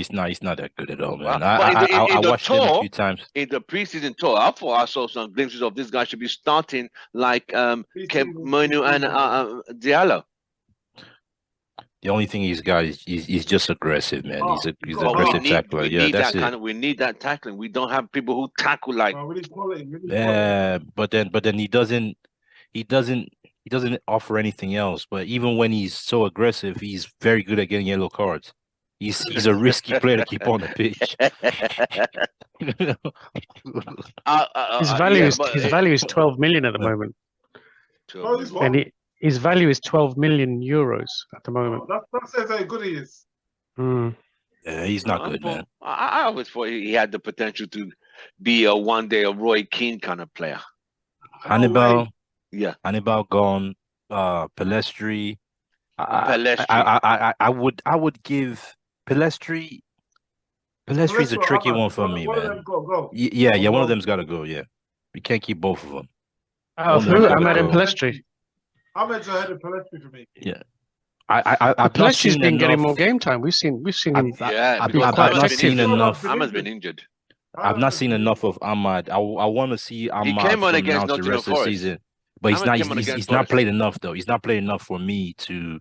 D: that good at all, man.
A: I
D: watched him a few times.
A: In the preseason tour, I thought I saw some glimpses of this guy should be starting like Monu and Diallo.
D: The only thing he's got is he's just aggressive, man. He's an aggressive tackler. That's it.
A: We need that tackling. We don't have people who tackle like.
D: But then he doesn't offer anything else. But even when he's so aggressive, he's very good at getting yellow cards. He's a risky player to keep on the pitch.
C: His value is 12 million at the moment. And his value is 12 million euros at the moment.
B: That says how good he is.
D: Yeah, he's not good, man.
A: I always thought he had the potential to be a one-day Roy Keane kind of player.
D: Hannibal,
A: Hannibal
D: gone. Pelestri. I would give Pelestri. Pelestri's a tricky one for me, man. Yeah, one of them's got to go. Yeah, we can't keep both of them.
C: Who? Ahmed and Pelestri.
B: Ahmed's ahead of Pelestri for me.
D: Yeah. Pelestri's
C: been getting more game time. We've seen him.
D: I've not seen enough.
A: Ahmed's been injured.
D: I've not seen enough of Ahmad. I want to see Ahmad.
A: He came on against
D: the rest of the season, but he's not played enough though. He's not played enough for me to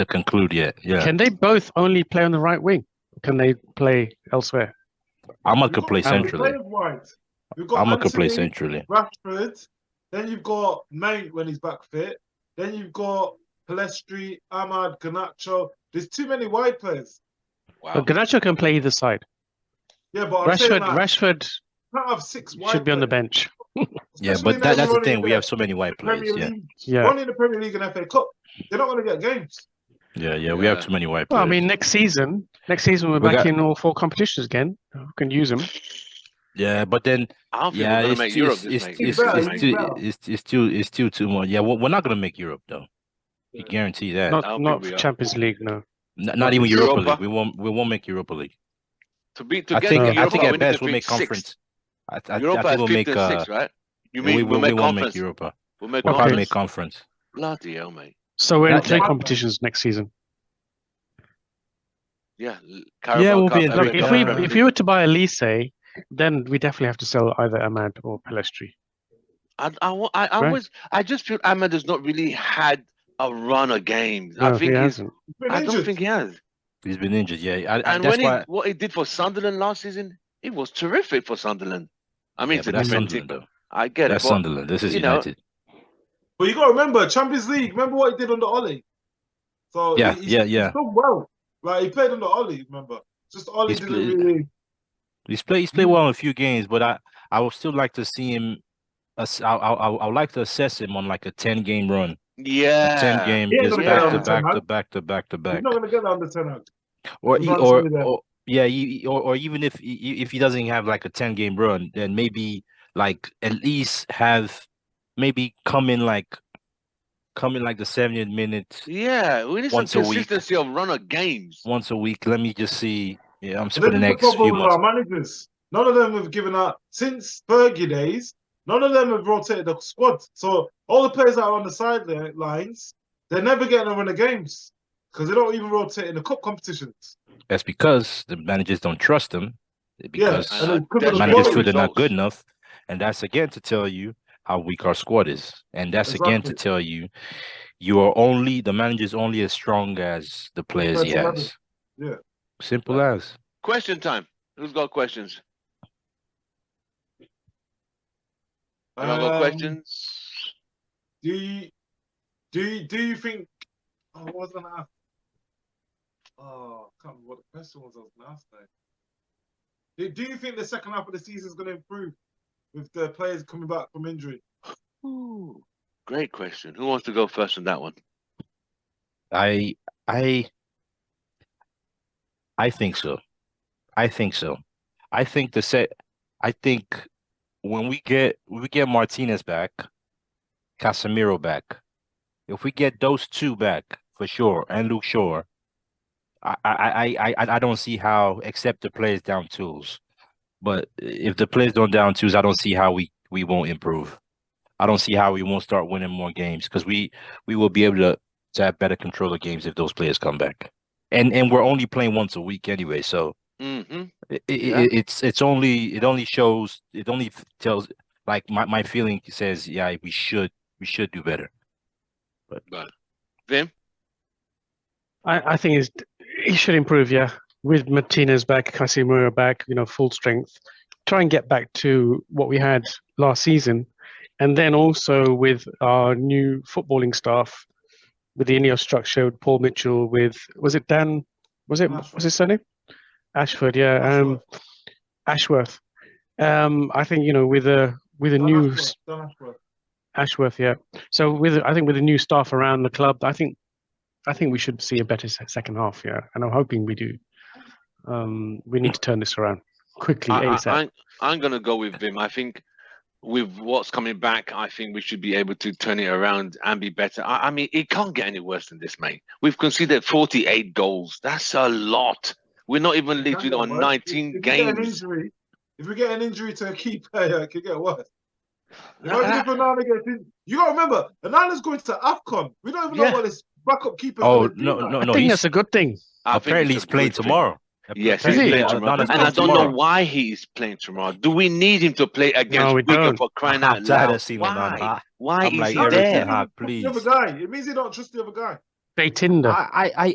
D: conclude yet. Yeah.
C: Can they both only play on the right wing? Can they play elsewhere?
D: Ahmad could play centrally.
B: Ahmad
D: could play centrally.
B: Rashford. Then you've got Mount when he's back fit. Then you've got Pelestri, Ahmad, Garnacho. There's too many wide players.
C: Wow. But Garnacho can play either side.
B: Yeah, but
C: Rashford
B: can't have 6 wide
C: should be on the bench.
D: Yeah, but that's the thing. We have so many wide players.
B: Only in the Premier League and FA Cup. They're not going to get games.
D: Yeah, we have too many wide players.
C: Well, I mean, next season we're back in all 4 competitions again. We can use them.
D: Yeah, but then it's still too much. Yeah, we're not gonna make Europe though. You guarantee that.
C: Not Champions League, no.
D: Not even Europa League. We won't make Europa League. I think at best we'll make conference. I think we'll make
A: 6, right? You
D: mean we won't make Europa. We'll probably make conference.
A: Bloody hell, mate.
C: So we're in 3 competitions next season.
A: Yeah,
D: we'll be in.
C: If we were to buy OLISEH, then we definitely have to sell either Ahmad or Pelestri.
A: I just feel Ahmad has not really had a run of games.
C: No, I
A: don't think he has.
D: He's been injured, yeah.
A: What he did for Sunderland last season, it was terrific for Sunderland. I mean, it's a different team, though. I get
D: that's
A: it.
D: Sunderland. This is United.
B: But you got to remember, Champions League. Remember what he did under Oli. So
D: he's
B: done well. Like he played under Oli. Remember, just Oli didn't really.
D: He's played well in a few games, but I would still like to see him. I would like to assess him on like a 10-game run.
A: Yeah,
D: 10 game, just back to back.
B: He's not gonna get under 10.
D: Or even if he doesn't have like a 10-game run, then maybe like at least come in like the 70th minute.
A: Yeah, we need some consistency of run of games
D: once a week. Let me just see. Yeah, I'm for the next few months.
B: Our managers, none of them have given out since Fergie days. None of them have rotated the squad. So all the players that are on the sidelines, they're never getting a run of games because they don't even rotate in the cup competitions.
D: That's because the managers don't trust them. Because
B: and it's because of the
D: managers
B: quality.
D: feel they're not good enough. And that's again to tell you how weak our squad is. And that's again to tell you the manager's only as strong as the players he has.
B: Yeah.
D: Simple as.
A: Question time. Who's got questions? Anyone got questions?
B: Do you think? Oh, what was I gonna ask? Oh, I can't remember what the question was I was gonna ask now. Do you think the second half of the season is going to improve with the players coming back from injury?
A: Ooh, great question. Who wants to go first on that one?
D: I think so. I think when we get Martinez back, Casemiro back, if we get those two back for sure, and Luke Shaw, I don't see how, except the players down tools. But if the players don't down tools, I don't see how we won't improve. I don't see how we won't start winning more games because we will be able to have better control of games if those players come back. And we're only playing once a week anyway, so it only tells, like, my feeling says, yeah, we should do better. But
A: Vim?
C: I think he should improve, yeah. With Martinez back, Casemiro back, full strength. Try and get back to what we had last season. And then also with our new footballing staff, with the INEOS structure, with Paul Mitchell, was it Dan? What's his surname? Ashford, yeah. Ashworth. I think, with a new Ashworth, yeah. So with the new staff around the club, I think we should see a better second half, yeah. And I'm hoping we do. We need to turn this around quickly, ASAP.
A: I'm going to go with Vim. I think with what's coming back, I think we should be able to turn it around and be better. I mean, it can't get any worse than this, mate. We've conceded 48 goals. That's a lot. We're not even leading on 19 games.
B: If we get an injury to a key player, it could get worse. Imagine if Ronaldo gets in. You got to remember, Ronaldo's going to AFCON. We don't even know what this backup keeper.
D: No.
C: I think that's a good thing.
D: Apparently, he's playing tomorrow.
A: Yes, he's playing tomorrow. And I don't know why he's playing tomorrow. Do we need him to play against Wigan for crying out loud? Why is he there?
D: Please.
B: The other guy. It means he don't trust the other guy.
C: Tinder. I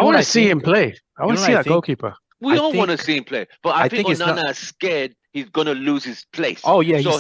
C: want to see him play. I want to see that goalkeeper.
A: We all want to see him play, but I think Onana is scared he's going to lose his place.
D: Oh yeah, he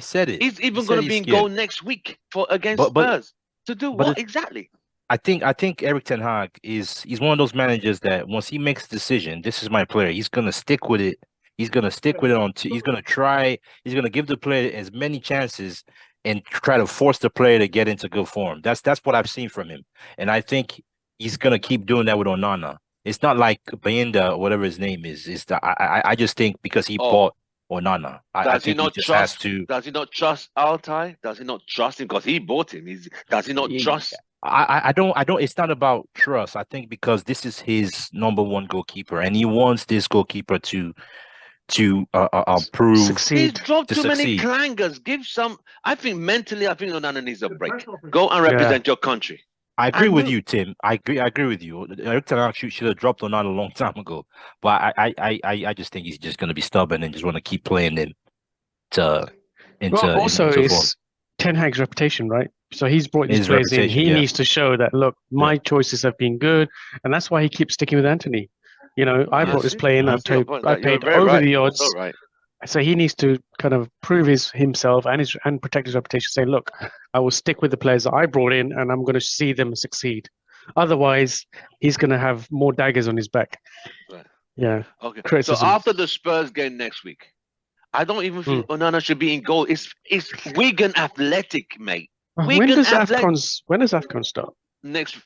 D: said it.
A: He's even going to be in goal next week against Spurs. To do what exactly?
D: I think Erik ten Hag he's one of those managers that once he makes a decision, this is my player, he's gonna stick with it. He's gonna stick with it he's gonna try. He's gonna give the player as many chances and try to force the player to get into good form. That's what I've seen from him, and I think he's gonna keep doing that with Onana. It's not like Bayinda or whatever his name is. I just think because he bought Onana, I think he just has to.
A: Does he not trust Altai? Does he not trust him because he bought him? Does he not trust?
D: I don't. It's not about trust. I think because this is his number one goalkeeper, and he wants this goalkeeper to prove
C: succeed.
A: He's dropped too many clangers. Give some. I think mentally, Onana needs a break. Go and represent your country.
D: I agree with you, Tim. I agree with you. Erik ten Hag should have dropped Onana a long time ago, but I just think he's just going to be stubborn and just want to keep playing him
C: it's Ten Hag's reputation, right? So he's brought these players in. He needs to show that, look, my choices have been good, and that's why he keeps sticking with Anthony. I brought this player in. I paid over the odds.
A: Right.
C: So he needs to kind of prove himself and protect his reputation. Say, look, I will stick with the players that I brought in, and I'm going to see them succeed. Otherwise, he's going to have more daggers on his back. Right. Yeah.
A: Okay. Criticism. So after the Spurs game next week, I don't even think Onana should be in goal. It's Wigan Athletic, mate.
C: When does AFCON start?
A: Next.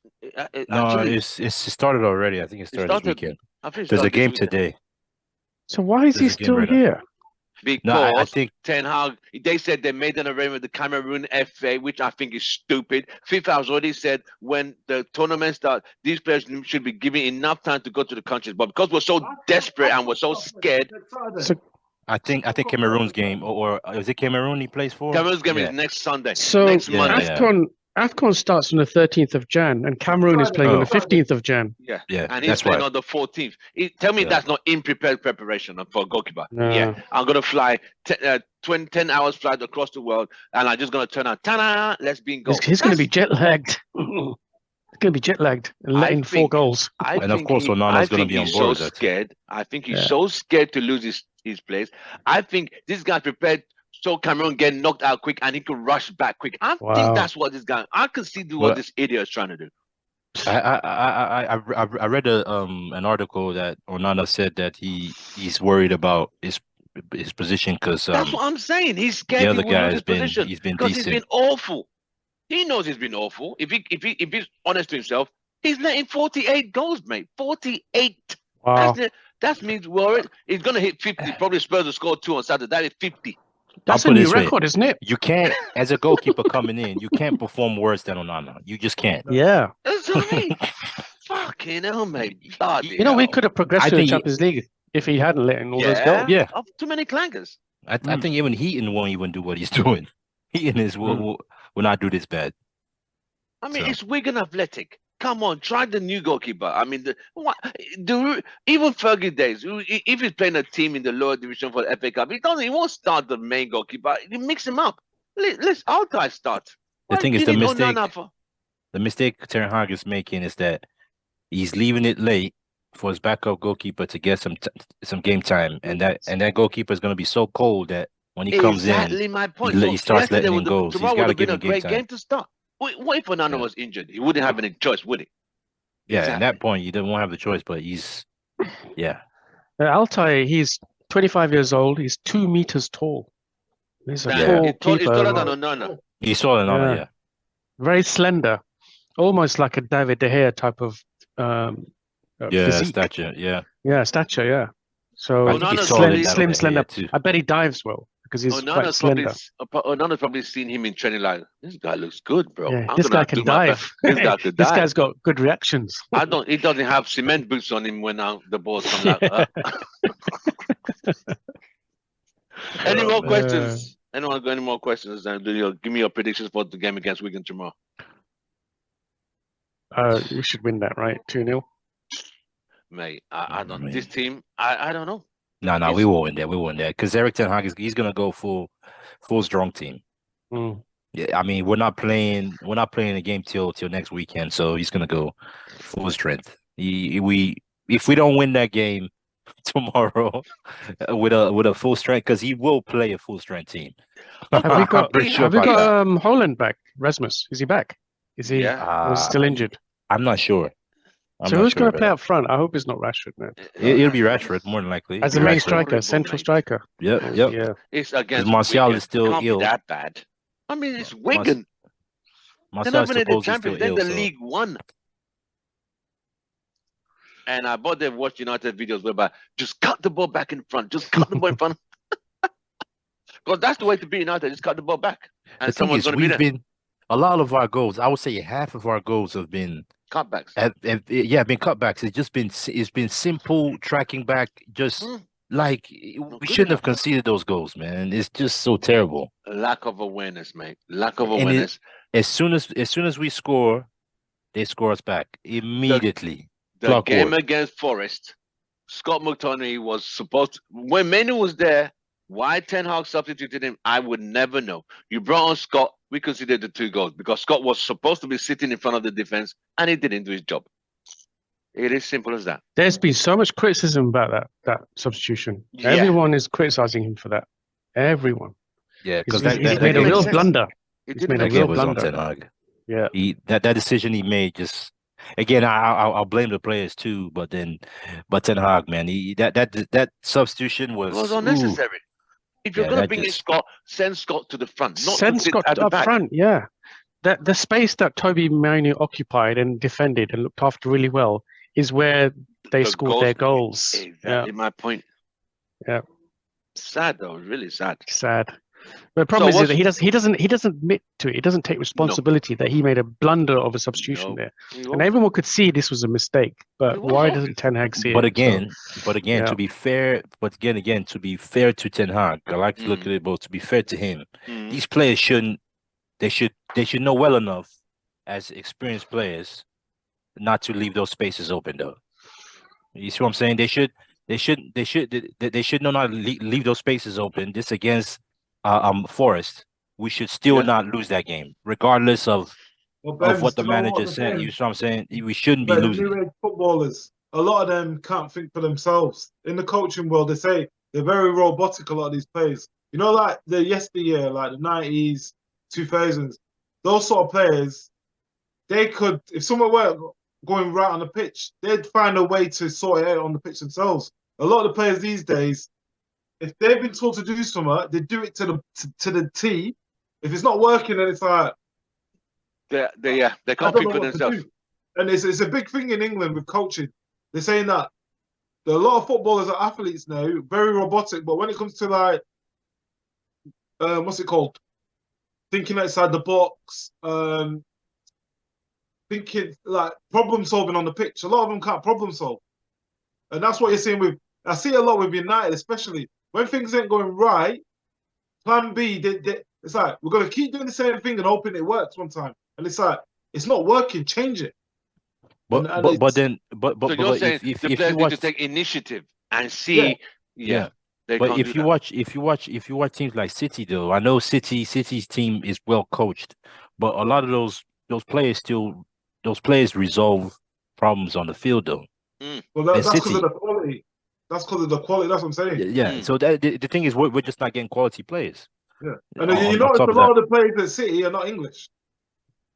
D: No, it started already. I think it started this weekend. There's a game today.
C: So why is he still here?
A: Because I think Ten Hag, they said they made an arrangement with the Cameroon FA, which I think is stupid. FIFA has already said when the tournament starts, these players should be given enough time to go to the countries. But because we're so desperate and we're so scared.
D: I think Cameroon's game, or is it Cameroon he plays for?
A: Cameroon's game is next Sunday.
C: So
A: next Monday.
C: AFCON starts on the 13th of Jan, and Cameroon is playing on the 15th of Jan.
A: Yeah,
D: Yeah,
A: and he's
D: that's
A: playing
D: why.
A: on the 14th. Tell me
D: Yeah.
A: that's not in-prepared preparation for a goalkeeper.
C: No.
A: Yeah, I'm going to fly 10 hours flight across the world, and I'm just going to turn on, ta-da, let's be in goal.
C: He's going to be jet-lagged. He's going to be jet-lagged and let in 4 goals.
D: And of course, Onana's going to be on board with that.
A: Scared. I think he's so scared to lose his place. I think this guy's prepared so Cameroon get knocked out quick and he could rush back quick. I think that's what this guy. I can see what this idiot is trying to do.
D: I read an article that Onana said that he's worried about his position because
A: that's what I'm saying. He's scared.
D: The other guy
A: he's been decent. He's been awful. He knows he's been awful. If he's honest to himself, he's letting 48 goals, mate. 48.
C: Wow.
A: That means he's gonna hit 50. Probably Spurs will score 2 on Saturday. That is 50.
C: That's a new record, isn't it?
D: You can't, as a goalkeeper coming in, you can't perform worse than Onana. You just can't.
C: Yeah.
A: That's right. Fucking hell, mate.
C: You know, we could have progressed to the Champions League if he hadn't let in all those goals.
D: Yeah.
A: Too many clangers.
D: I think even Heaton won't even do what he's doing. Heaton will not do this bad.
A: I mean, it's Wigan Athletic. Come on, try the new goalkeeper. I mean, even Fergie days, if he's playing a team in the lower division for the FA Cup, he won't start the main goalkeeper. He mix him up. I'll try start.
D: The thing is, the mistake Ten Hag is making is that he's leaving it late for his backup goalkeeper to get some game time, and that goalkeeper is going to be so cold that when he comes in,
A: my point.
D: he starts letting in goals. He's got to give him game time.
A: To start. What if Onana was injured? He wouldn't have any choice, would he?
D: Yeah, at that point, you won't have the choice, but he's,
C: Altai, he's 25 years old. He's 2 meters tall. He's a tall keeper.
A: He's taller than Onana.
D: He's taller than Onana,
C: Very slender. Almost like a David De Gea type of physique.
D: Stature,
C: Yeah, stature, yeah. So slim, slender. I bet he dives well. Because he's quite slender.
A: Onana's probably seen him in training like, this guy looks good, bro.
C: Yeah, this guy can dive. This guy's got good reactions.
A: He doesn't have cement boots on him when the balls come out. Any more questions? Anyone got any more questions? Give me your predictions for the game against Wigan tomorrow.
C: We should win that, right? 2-0.
A: Mate, I don't know. This team, I don't know.
D: No, we won't win that. We won't win that because Eric Ten Hag he's gonna go full strong team. Yeah, I mean we're not playing the game till next weekend, so he's gonna go full strength. If we don't win that game tomorrow with a full strength, because he will play a full strength team.
C: Have we got Holland back? Rasmus, is he back? Is he still injured?
D: I'm not sure.
C: So who's going to play up front? I hope it's not Rashford, man.
D: It'll be Rashford, more than likely.
C: As the main striker, central striker.
D: Yep.
A: Yeah. It's against
D: Martial is still ill.
A: Be that bad. I mean, it's Wigan.
D: Martial is supposed to
A: still ill. Then the League One. And I bought them watch United videos whereby just cut the ball back in front. Just cut the ball in front. Because that's the way to beat United. Just cut the ball back. And someone's going to be there.
D: A lot of our goals, I would say half of our goals have been
A: cutbacks.
D: Been cutbacks. It's been simple tracking back. Just like we shouldn't have conceded those goals, man. It's just so terrible.
A: Lack of awareness, mate. Lack of awareness.
D: As soon as we score, they score us back immediately.
A: The game against Forest, Scott McTominay was supposed to, when Manu was there. Why Ten Hag substituted him, I would never know. You brought on Scott, we considered the 2 goals because Scott was supposed to be sitting in front of the defense and he didn't do his job. It is simple as that.
C: There's been so much criticism about that substitution. Yeah. Everyone is criticizing him for that. Everyone.
D: Yeah, because
C: he's made a real blunder. He's made a real blunder. Yeah,
D: that decision he made just. Again, I'll blame the players too, but Ten Hag, man, that substitution was
A: unnecessary. If you're going to bring in Scott, send Scott to the front.
C: Send Scott up front, yeah. The space that Toby Manu occupied and defended and looked after really well is where they scored their goals.
A: Exactly my point.
C: Yeah.
A: Sad though, really sad.
C: Sad. But the problem is that he doesn't admit to it. He doesn't take responsibility that he made a blunder of a substitution there. And everyone could see this was a mistake. But why doesn't Ten Hag see it?
D: But again, to be fair, to be fair to Ten Hag, I like to look at it both. To be fair to him, these players should know well enough as experienced players not to leave those spaces open, though. You see what I'm saying? They should know not to leave those spaces open. This against Forest, we should still not lose that game, regardless of what the manager said. You see what I'm saying? We shouldn't be losing.
B: The new age footballers, a lot of them can't think for themselves. In the coaching world, they say they're very robotic. A lot of these players, you know, like the yesteryear, like the 90s, 2000s, those sort of players, they could, if someone were going right on the pitch, they'd find a way to sort it out on the pitch themselves. A lot of the players these days, if they've been told to do something, they do it to the T. If it's not working, then it's like
A: they can't think for themselves.
B: And it's a big thing in England with coaching. They're saying that a lot of footballers are athletes now, very robotic, but when it comes to like what's it called? Thinking outside the box, thinking like problem solving on the pitch. A lot of them can't problem solve. And that's what you're seeing with, I see a lot with United, especially when things ain't going right. Plan B, it's like, we're going to keep doing the same thing and hoping it works one time. And it's like, it's not working, change it.
D: But
A: so you're saying
D: if
A: the players need to take initiative and see,
D: But if you watch teams like City, though, I know City's team is well coached, but a lot of those players resolve problems on the field, though.
B: Well, that's because of the quality. That's because of the quality. That's what I'm saying.
D: Yeah. So the thing is, we're just not getting quality players.
B: Yeah. And you notice a lot of the players at City are not English.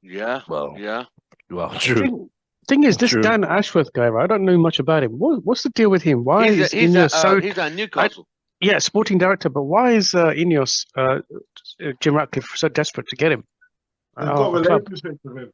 A: Yeah.
D: Well,
C: true. Thing is, this Dan Ashworth guy, right? I don't know much about him. What's the deal with him? Why is INEOS so?
A: He's at Newcastle.
C: Sporting director. But why is INEOS Jim Ratcliffe so desperate to get him?
B: They've got relationships with him.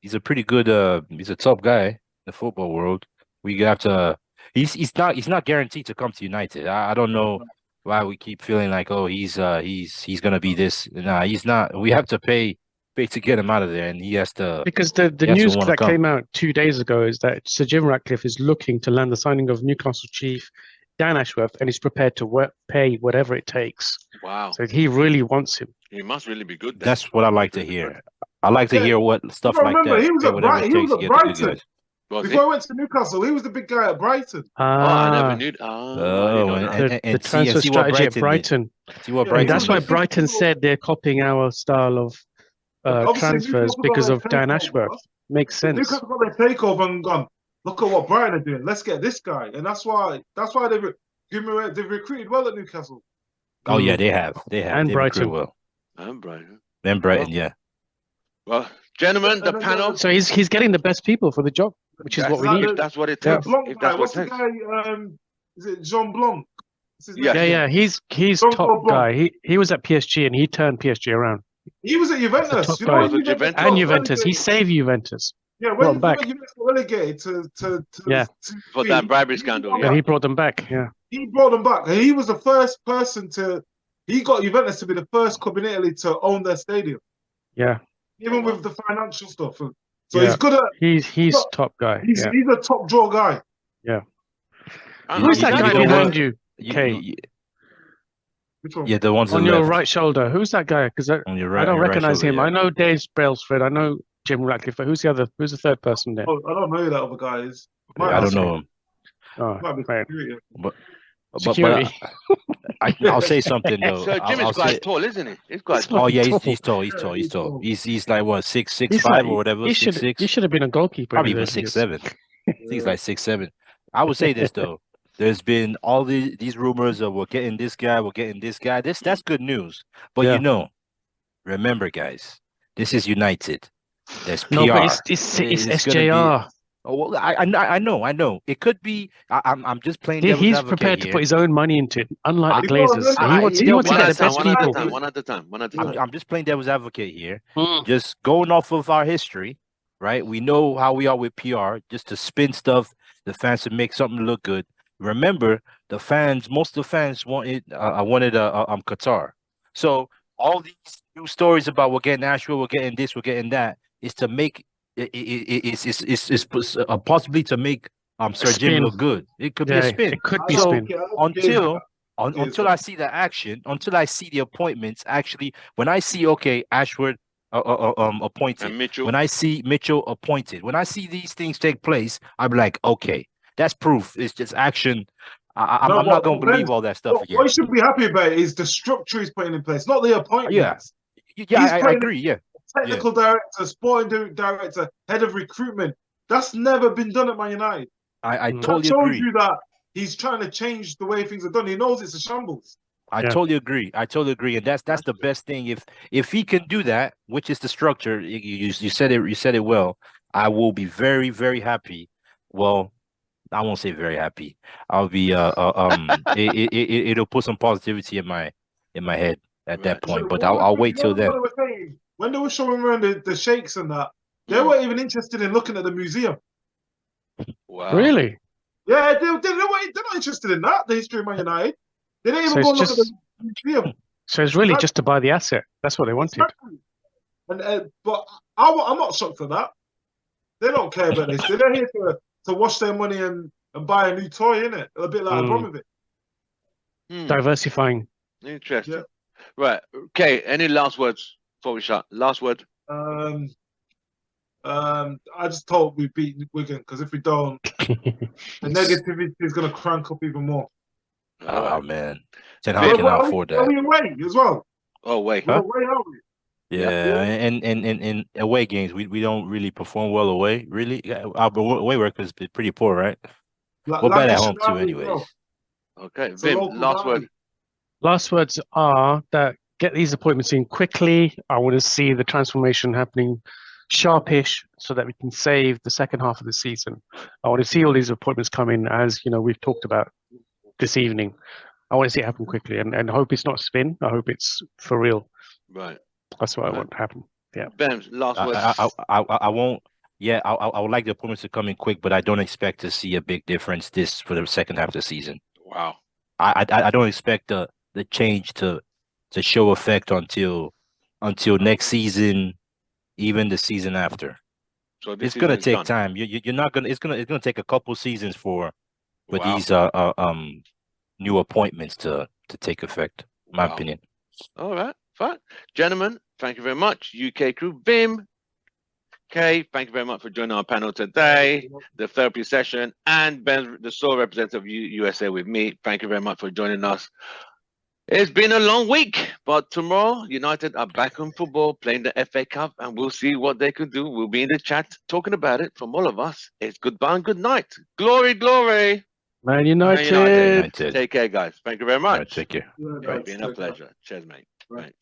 D: He's a pretty good. He's a top guy in the football world. We have to. He's not guaranteed to come to United. I don't know why we keep feeling like, oh, he's gonna be this. Nah, he's not. We have to pay to get him out of there, and he has to.
C: Because the news that came out 2 days ago is that Sir Jim Ratcliffe is looking to land the signing of Newcastle chief Dan Ashworth, and he's prepared to pay whatever it takes.
A: Wow!
C: So he really wants him.
A: He must really be good. Then.
D: That's what I like to hear. I like to hear what stuff like that.
B: He was at Brighton. Before he went to Newcastle, he was the big guy at Brighton.
A: I never knew.
C: The transfer strategy at Brighton. That's why Brighton said they're copying our style of transfers because of Dan Ashworth. Makes sense.
B: Newcastle got their takeover and gone, look at what Brighton are doing. Let's get this guy. And that's why they've recruited well at Newcastle.
D: Oh yeah, they have.
C: And Brighton.
D: Well.
A: And Brighton.
D: And Brighton, yeah.
A: Well, gentlemen, the panel.
C: So he's getting the best people for the job, which is what we need.
A: That's what it takes.
B: What's the guy? Is it Jean Blanc?
C: Yeah. He's top guy. He was at PSG and he turned PSG around.
B: He was at Juventus.
C: And Juventus. He saved Juventus.
B: Yeah, when Juventus relegated to
A: for that bribery scandal.
C: Yeah, he brought them back. Yeah,
B: he brought them back. And he was the first person he got Juventus to be the first club in Italy to own their stadium.
C: Yeah.
B: Even with the financial stuff. So he's good at...
C: He's top guy.
B: He's a top draw guy.
C: Yeah. Who's that guy behind you, Kay?
B: Which one?
D: Yeah, the ones
C: on your right shoulder. Who's that guy? Because I don't recognize him.
D: Yeah.
C: I know Dave Brailsford. I know Jim Ratcliffe. But who's the third person there?
B: Oh, I don't know who that other guy is.
D: I don't know him.
C: Oh,
D: But
C: security.
D: I'll say something though.
A: So Jim is quite tall, isn't he? He's quite
D: tall. Oh yeah, he's tall. He's tall. He's like what 6'5" or whatever.
C: He should have been a goalkeeper.
D: Probably even 6'7". He's like 6'7". I would say this though. There's been all these rumors of we're getting this guy. That's good news. But remember guys, this is United. There's PR.
C: No, but it's SJR.
D: Oh well, I know. It could be. I'm just playing.
C: He's prepared to put his own money into it, unlike the Glazers. He wants to get the best people.
A: One at a time.
D: I'm just playing devil's advocate here. Just going off of our history, right? We know how we are with PR. Just to spin stuff, the fans to make something look good. Remember, most of the fans wanted Qatar. So all these new stories about we're getting Ashworth, we're getting this, we're getting that, is to make. It's possibly to make Sir Jim look good. It could be a spin.
C: It could be spin
D: until I see the action, until I see the appointments. Actually, when I see Ashworth appointed,
A: And Mitchell.
D: when I see Mitchell appointed, when I see these things take place, I'm like, okay, that's proof. It's just action. I'm not gonna believe all that stuff again.
B: What you should be happy about is the structure he's putting in place, not the appointments.
D: I agree. Yeah,
B: technical director, sporting director, head of recruitment. That's never been done at Man United.
D: I
B: That
D: totally
B: shows
D: agree.
B: you that he's trying to change the way things are done. He knows it's a shambles.
D: I totally agree. I totally agree, and that's the best thing. If he can do that, which is the structure, you said it. You said it well. I will be very, very happy. Well, I won't say very happy. I'll be it'll put some positivity in my head at that point. But I'll wait till then.
B: When they were showing around the sheikhs and that, they weren't even interested in looking at the museum.
A: Wow.
C: Really?
B: Yeah, they're not interested in that. The history of Man United. They didn't even go look at the museum.
C: So it's really just to buy the asset. That's what they wanted.
B: Exactly. And but I'm not shocked for that. They don't care about this. They're here to wash their money and buy a new toy, innit? A bit like Abramovich.
C: Diversifying.
A: Interesting.
B: Yeah.
A: Right. Okay. Any last words before we shut? Last word.
B: I just hope we beat Wigan, because if we don't, the negativity is going to crank up even more.
D: Oh man, Ten Hag cannot afford that.
B: Are we away as well?
A: Oh wait,
B: we're away, aren't we?
D: Yeah, and away games we don't really perform well away. Really, our away record is pretty poor, right? We're bad at home too, anyways.
B: Well.
A: Okay, Vim, last word.
C: Last words are that get these appointments in quickly. I want to see the transformation happening sharpish so that we can save the second half of the season. I want to see all these appointments come in, as we've talked about this evening. I want to see it happen quickly, and I hope it's not spin. I hope it's for real.
A: Right.
C: That's what I want to happen. Yeah.
A: Ben, last word.
D: I won't. Yeah, I would like the appointments to come in quick, but I don't expect to see a big difference for the second half of the season.
A: Wow.
D: I don't expect the change to show effect until next season, even the season after.
A: So
D: it's gonna take time. You're not gonna. It's gonna take a couple seasons for these new appointments to take effect. In my opinion.
A: All right, fine, gentlemen. Thank you very much, UK crew. Vim, Kay, thank you very much for joining our panel today, the therapy session, and Ben, the sole representative of USA with me. Thank you very much for joining us. It's been a long week, but tomorrow United are back on football, playing the FA Cup, and we'll see what they can do. We'll be in the chat talking about it. From all of us, it's goodbye and good night. Glory, glory.
C: Man United.
A: Take care, guys. Thank you very much.
D: All right, take care.
A: It's been a pleasure. Cheers, mate. Right.